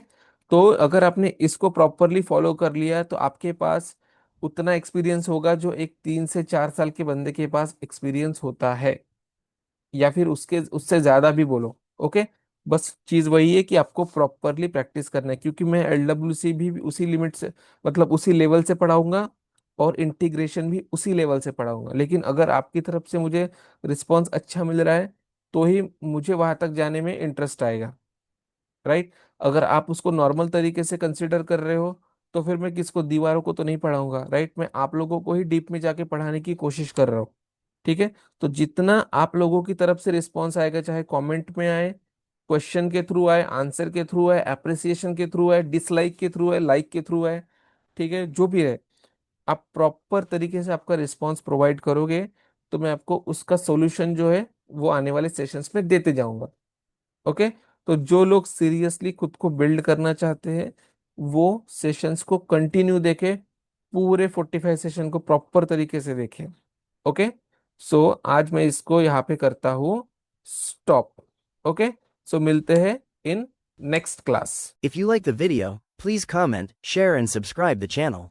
तो अगर आपने इसको प्रॉपरली फॉलो कर लिया तो आपके पास उतना एक्सपीरियंस होगा जो एक 3 से 4 साल के बंदे के पास एक्सपीरियंस होता है, या फिर उसके उससे ज्यादा भी बोलो। ओके। बस चीज वही है कि आपको प्रॉपरली प्रैक्टिस करना है, क्योंकि मैं एलडब्ल्यूसी भी उसी लिमिट से, मतलब उसी लेवल से पढ़ाऊंगा और इंटीग्रेशन भी उसी लेवल से पढ़ाऊंगा। लेकिन अगर आपकी तरफ से मुझे रिस्पॉन्स अच्छा मिल रहा है तो ही मुझे वहां तक जाने में इंटरेस्ट आएगा। राइट। अगर आप उसको नॉर्मल तरीके से कंसिडर कर रहे हो तो फिर मैं किसको, दीवारों को तो नहीं पढ़ाऊंगा। राइट। मैं आप लोगों को ही डीप में जाके पढ़ाने की कोशिश कर रहा हूँ। ठीक है। तो जितना आप लोगों की तरफ से रिस्पॉन्स आएगा, चाहे कमेंट में आए, क्वेश्चन के थ्रू आए, आंसर के थ्रू आए, अप्रिसिएशन के थ्रू आए, डिसलाइक के थ्रू आए, लाइक के थ्रू आए, ठीक है, जो भी है, आप प्रॉपर तरीके से आपका रिस्पॉन्स प्रोवाइड करोगे तो मैं आपको उसका सॉल्यूशन जो है वो आने वाले सेशंस में देते जाऊंगा। ओके। तो जो लोग सीरियसली खुद को बिल्ड करना चाहते हैं वो सेशंस को कंटिन्यू देखें, पूरे 45 सेशन को प्रॉपर तरीके से देखें। ओके। सो आज मैं इसको यहाँ पे करता हूँ स्टॉप। ओके। सो मिलते हैं in next class. If you like the video, please comment, share and subscribe the channel.